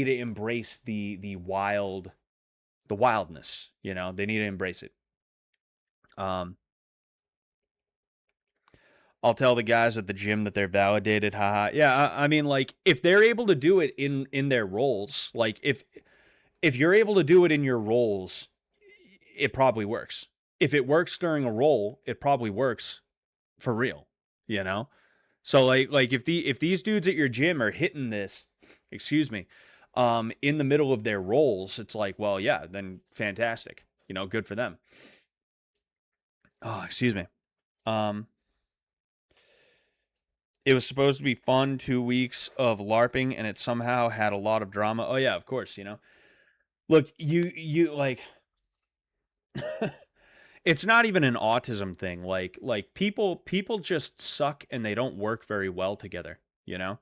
to embrace the wildness, you know? They need to embrace it. I'll tell the guys at the gym that they're validated. Haha. Yeah, I mean, like, if they're able to do it in their roles, like, if you're able to do it in your roles, it probably works. If it works during a role, it probably works for real, you know? So, like if these dudes at your gym are hitting this, excuse me, in the middle of their roles, it's like, well, yeah, then fantastic. You know, good for them. Oh, excuse me. It was supposed to be fun 2 weeks of LARPing, and it somehow had a lot of drama. Oh yeah, of course, you know. Look, you like it's not even an autism thing. Like people just suck and they don't work very well together, you know?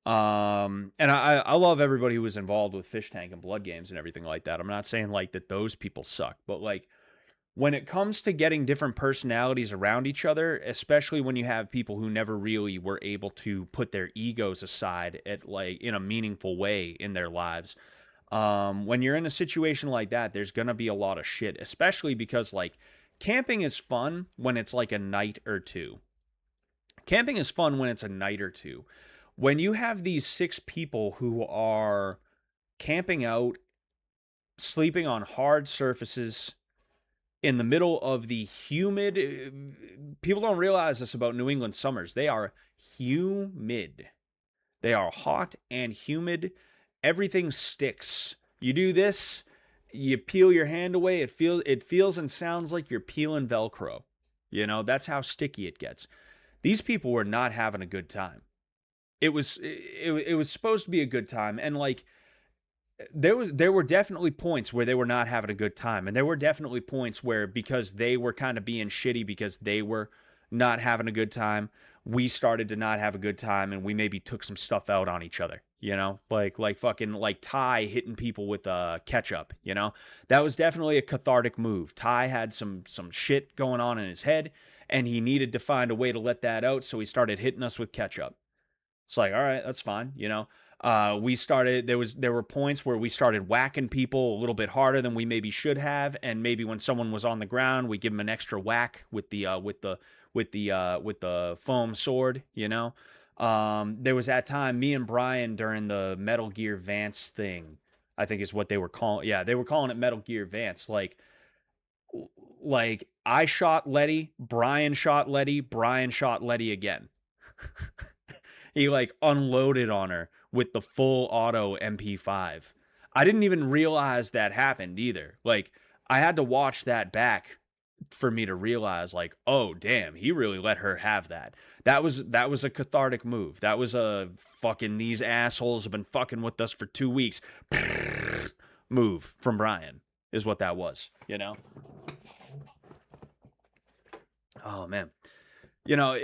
And I love everybody who was involved with Fish Tank and Blood Games and everything like that. I'm not saying like that those people suck, but like when it comes to getting different personalities around each other, especially when you have people who never really were able to put their egos aside at like in a meaningful way in their lives, when you're in a situation like that, there's gonna be a lot of shit, especially because like camping is fun when it's like a night or two. Camping is fun when it's a night or two. When you have these 6 people who are camping out, sleeping on hard surfaces in the middle of the humid, people don't realize this about New England summers. They are humid. They are hot and humid. Everything sticks. You do this, you peel your hand away, it feels and sounds like you're peeling Velcro. You know, that's how sticky it gets. These people were not having a good time. It was supposed to be a good time, and like there were definitely points where they were not having a good time, and there were definitely points where, because they were kind of being shitty because they were not having a good time, we started to not have a good time, and we maybe took some stuff out on each other, you know, like fucking like Ty hitting people with ketchup, you know. That was definitely a cathartic move. Ty had some shit going on in his head, and he needed to find a way to let that out, so he started hitting us with ketchup. It's like, all right, that's fine, you know. There were points where we started whacking people a little bit harder than we maybe should have, and maybe when someone was on the ground, we give them an extra whack with the foam sword, you know. There was that time me and Brian during the Metal Gear Vance thing, I think is what they were calling. Yeah, they were calling it Metal Gear Vance. Like I shot Letty, Brian shot Letty, Brian shot Letty again. He like unloaded on her with the full auto MP5. I didn't even realize that happened either. Like I had to watch that back for me to realize like, oh damn, he really let her have that. That was a cathartic move. That was a fucking these assholes have been fucking with us for 2 weeks move from Brian is what that was, you know? Oh man. You know,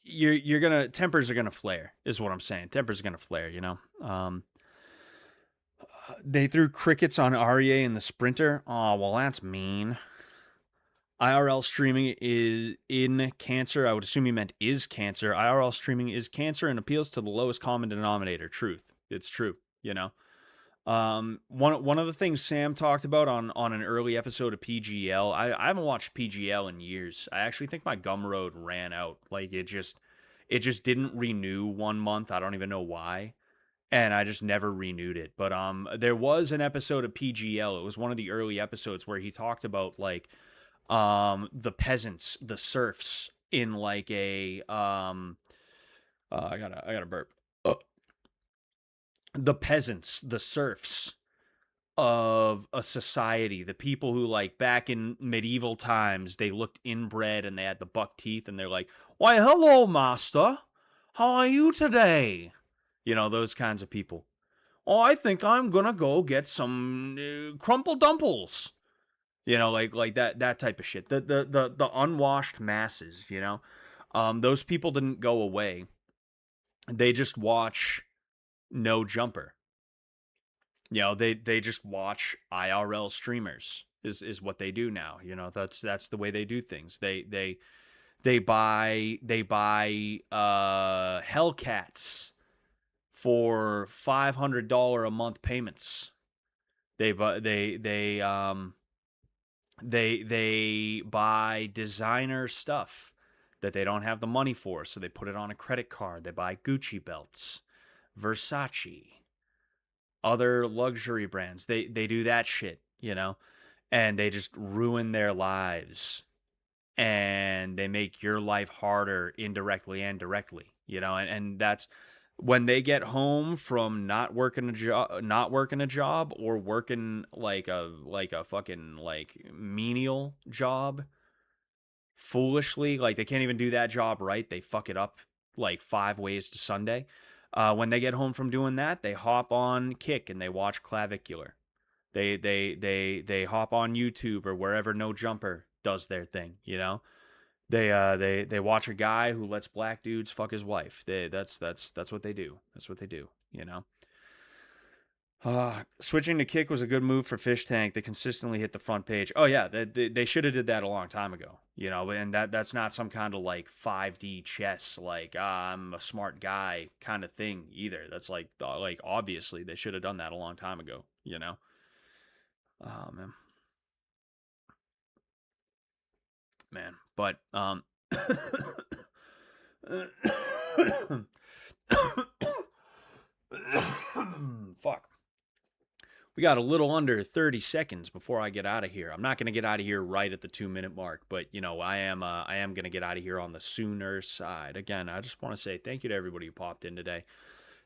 you're gonna tempers are gonna flare, is what I'm saying. Tempers are gonna flare, you know. They threw crickets on REA in the Sprinter. Oh well, that's mean. IRL streaming is in cancer. I would assume you meant is cancer. IRL streaming is cancer and appeals to the lowest common denominator. Truth. It's true. You know. One of the things Sam talked about on an early episode of PGL, I haven't watched PGL in years. I actually think my Gumroad ran out. Like it just didn't renew 1 month. I don't even know why. And I just never renewed it. But there was an episode of PGL. It was one of the early episodes where he talked about like the peasants, the serfs in like a I gotta burp. The peasants, the serfs of a society, the people who like back in medieval times, they looked inbred and they had the buck teeth and they're like, why, hello, master. How are you today? You know, those kinds of people. Oh, I think I'm gonna go get some crumple dumples. You know, like that type of shit. The unwashed masses, you know. Those people didn't go away. They just watch No Jumper. You know, they just watch IRL streamers is what they do now. You know, that's the way they do things. They buy Hellcats for $500 a month payments. They buy designer stuff that they don't have the money for, so they put it on a credit card. They buy Gucci belts, Versace, other luxury brands. They do that shit, you know, and they just ruin their lives, and they make your life harder indirectly and directly, you know, and that's when they get home from not working a job or working like a fucking like menial job foolishly, like they can't even do that job right. They fuck it up like 5 ways to Sunday. When they get home from doing that, they hop on Kick and they watch Clavicular. They hop on YouTube or wherever No Jumper does their thing, you know. They watch a guy who lets black dudes fuck his wife. That's what they do. That's what they do, you know. Switching to Kick was a good move for Fish Tank. They consistently hit the front page. Oh yeah, they should have did that a long time ago, you know. And that's not some kind of like 5D chess, like I'm a smart guy kind of thing either. That's like obviously they should have done that a long time ago, you know. Oh man, but fuck. We got a little under 30 seconds before I get out of here. I'm not going to get out of here right at the 2-minute mark, but you know, I am going to get out of here on the sooner side. Again, I just want to say thank you to everybody who popped in today.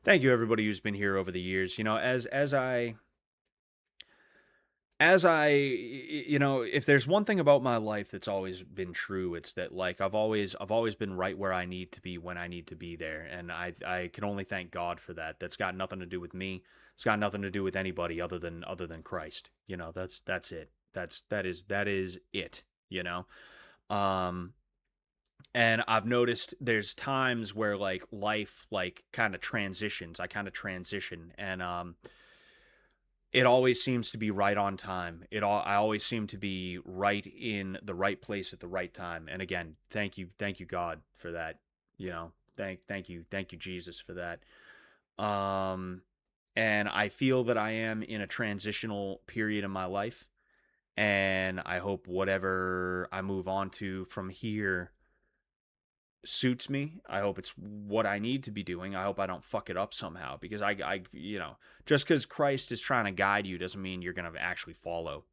Thank you everybody who's been here over the years. You know, as I you know, if there's one thing about my life that's always been true, it's that like I've always been right where I need to be when I need to be there, and I can only thank God for that. That's got nothing to do with me. It's got nothing to do with anybody other than Christ. You know, that's it. That is it, you know. And I've noticed there's times where like life like kind of transitions. I kind of transition, and it always seems to be right on time. I always seem to be right in the right place at the right time. And again, thank you God for that. You know, thank you Jesus for that. And I feel that I am in a transitional period in my life, and I hope whatever I move on to from here suits me. I hope it's what I need to be doing. I hope I don't fuck it up somehow, because I just because Christ is trying to guide you doesn't mean you're gonna actually follow.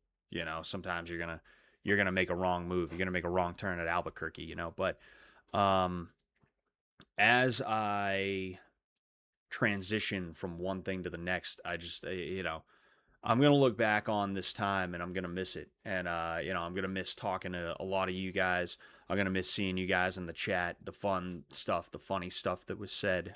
Sometimes you're gonna make a wrong move. You're gonna make a wrong turn at Albuquerque. But as I transition from one thing to the next, I just I'm gonna look back on this time and I'm gonna miss it. And I'm gonna miss talking to a lot of you guys. I'm gonna miss seeing you guys in the chat, the fun stuff, the funny stuff that was said.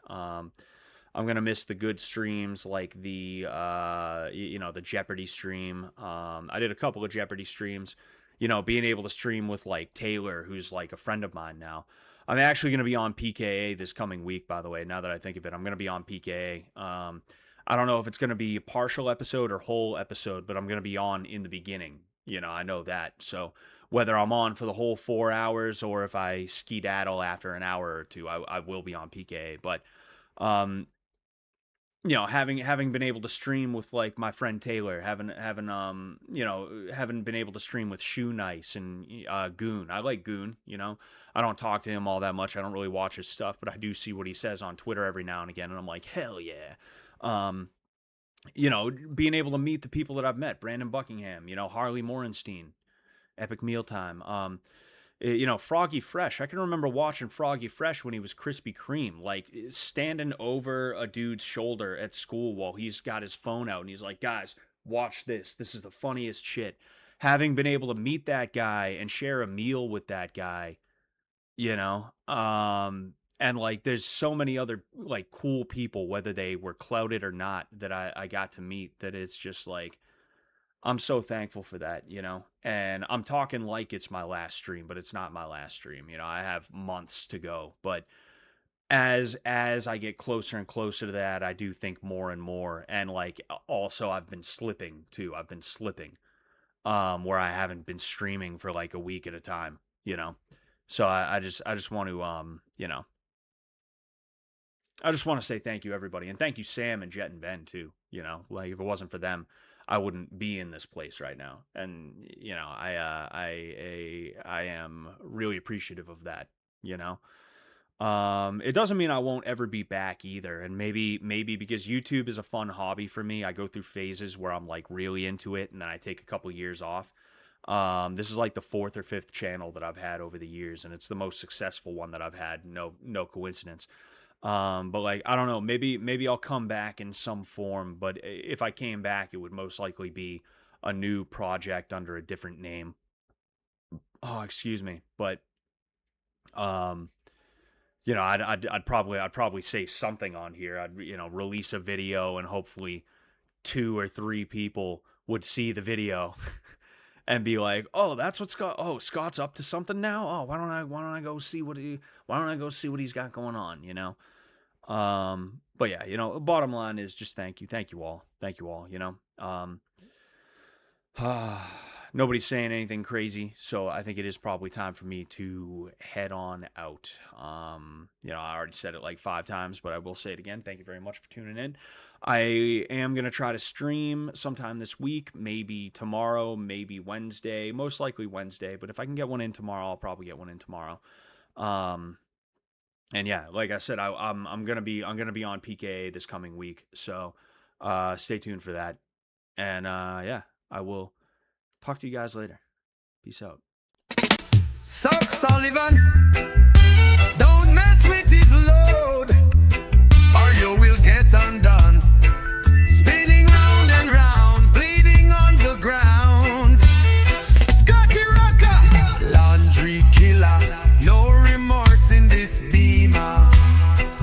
I'm gonna miss the good streams, like the the Jeopardy stream. I did a couple of Jeopardy streams. Being able to stream with like Taylor, who's like a friend of mine now. I'm actually going to be on PKA this coming week, by the way. Now that I think of it, I'm going to be on PKA. I don't know if it's going to be a partial episode or whole episode, but I'm going to be on in the beginning. I know that. So whether I'm on for the whole 4 hours or if I skedaddle after an hour or two, I will be on PKA. But having been able to stream with like my friend Taylor, having been able to stream with Shoe Nice and Goon. I like Goon. I don't talk to him all that much. I don't really watch his stuff, but I do see what he says on Twitter every now and again, and I'm like, hell yeah. Being able to meet the people that I've met, Brandon Buckingham, Harley Morenstein, Epic Mealtime, Froggy Fresh. I can remember watching Froggy Fresh when he was Krispy Kreme, like standing over a dude's shoulder at school while he's got his phone out and he's like, guys, watch this. This is the funniest shit. Having been able to meet that guy and share a meal with that guy, and like there's so many other like cool people, whether they were clouded or not, that I got to meet, that it's just like, I'm so thankful for that, and I'm talking like it's my last stream, but it's not my last stream. I have months to go, but as I get closer and closer to that, I do think more and more. And like, also I've been slipping too. I've been slipping, where I haven't been streaming for like a week at a time, so I just want to, I just want to say thank you, everybody. And thank you, Sam and Jet and Ben too. Like if it wasn't for them, I wouldn't be in this place right now. And, I am really appreciative of that, It doesn't mean I won't ever be back either. And maybe because YouTube is a fun hobby for me, I go through phases where I'm like really into it and then I take a couple years off. This is like the 4th or 5th channel that I've had over the years, and it's the most successful one that I've had. No coincidence. But like, I don't know, maybe I'll come back in some form, but if I came back, it would most likely be a new project under a different name. Oh, excuse me. But, I'd probably say something on here. I'd, release a video and hopefully 2 or 3 people would see the video and be like, "Oh, that's what Scott's up to something now. Oh, why don't I go see what he's got going on, But yeah, bottom line is just thank you all. Nobody's saying anything crazy, so I think it is probably time for me to head on out. I already said it like 5 times, but I will say it again. Thank you very much for tuning in. I am going to try to stream sometime this week, maybe tomorrow, maybe Wednesday, most likely Wednesday, but if I can get one in tomorrow, I'll probably get one in tomorrow. And yeah, like I said, I'm going to be on PKA this coming week, so stay tuned for that. And yeah, I will talk to you guys later. Peace out. Suck Sullivan, don't mess with his load, or you will get undone. Spinning round and round, bleeding on the ground. Scotty Rocker, laundry killer, no remorse in this beamer.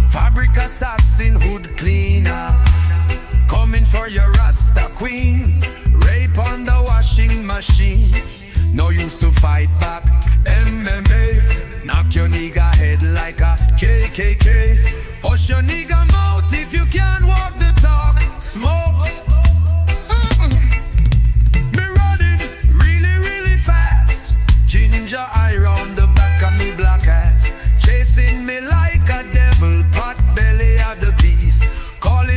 Fabric assassin, hood cleaner, coming for your Rasta queen. Rape on the washing machine, no use to fight back. MMA, knock your nigga head like a KKK. Hush your nigga mouth if you can't walk the talk. Smokes, me running really, really fast. Ginger eye round the back of me black ass, chasing me like a devil, pot belly of the beast. Call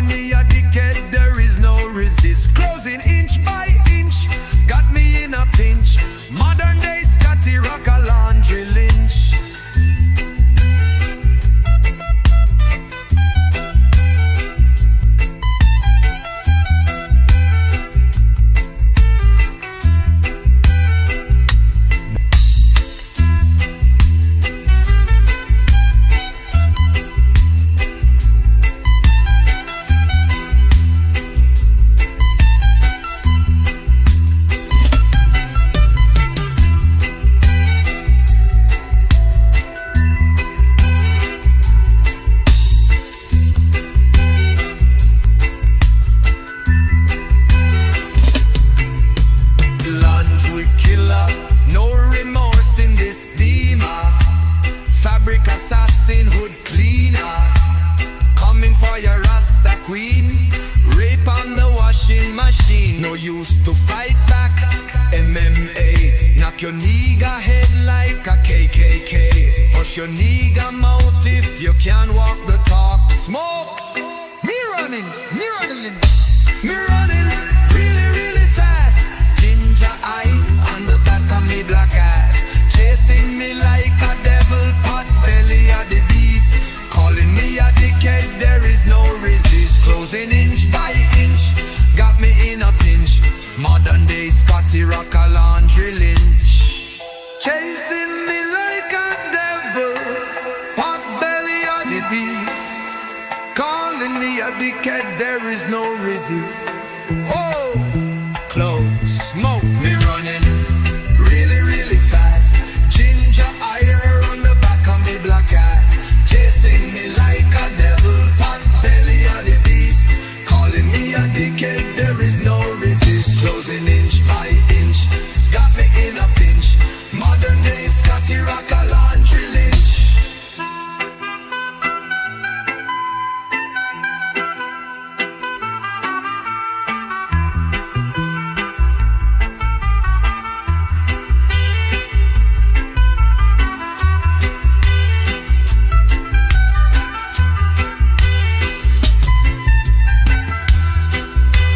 used to fight back. MMA, knock your nigga head like a KKK. Hush your nigga mouth if you can't walk the talk. Smoke. Me running, really, really fast. Ginger eye on the back of me black ass, chasing me like a devil, pot belly of the beast. Calling me a dickhead, there is no resist. Closing inch by inch, got me in a pinch. Modern day Scotty Rock a laundry lynch. Chasing me like a devil, pot belly of the beast. Calling me a dickhead, there is no resist. Oh!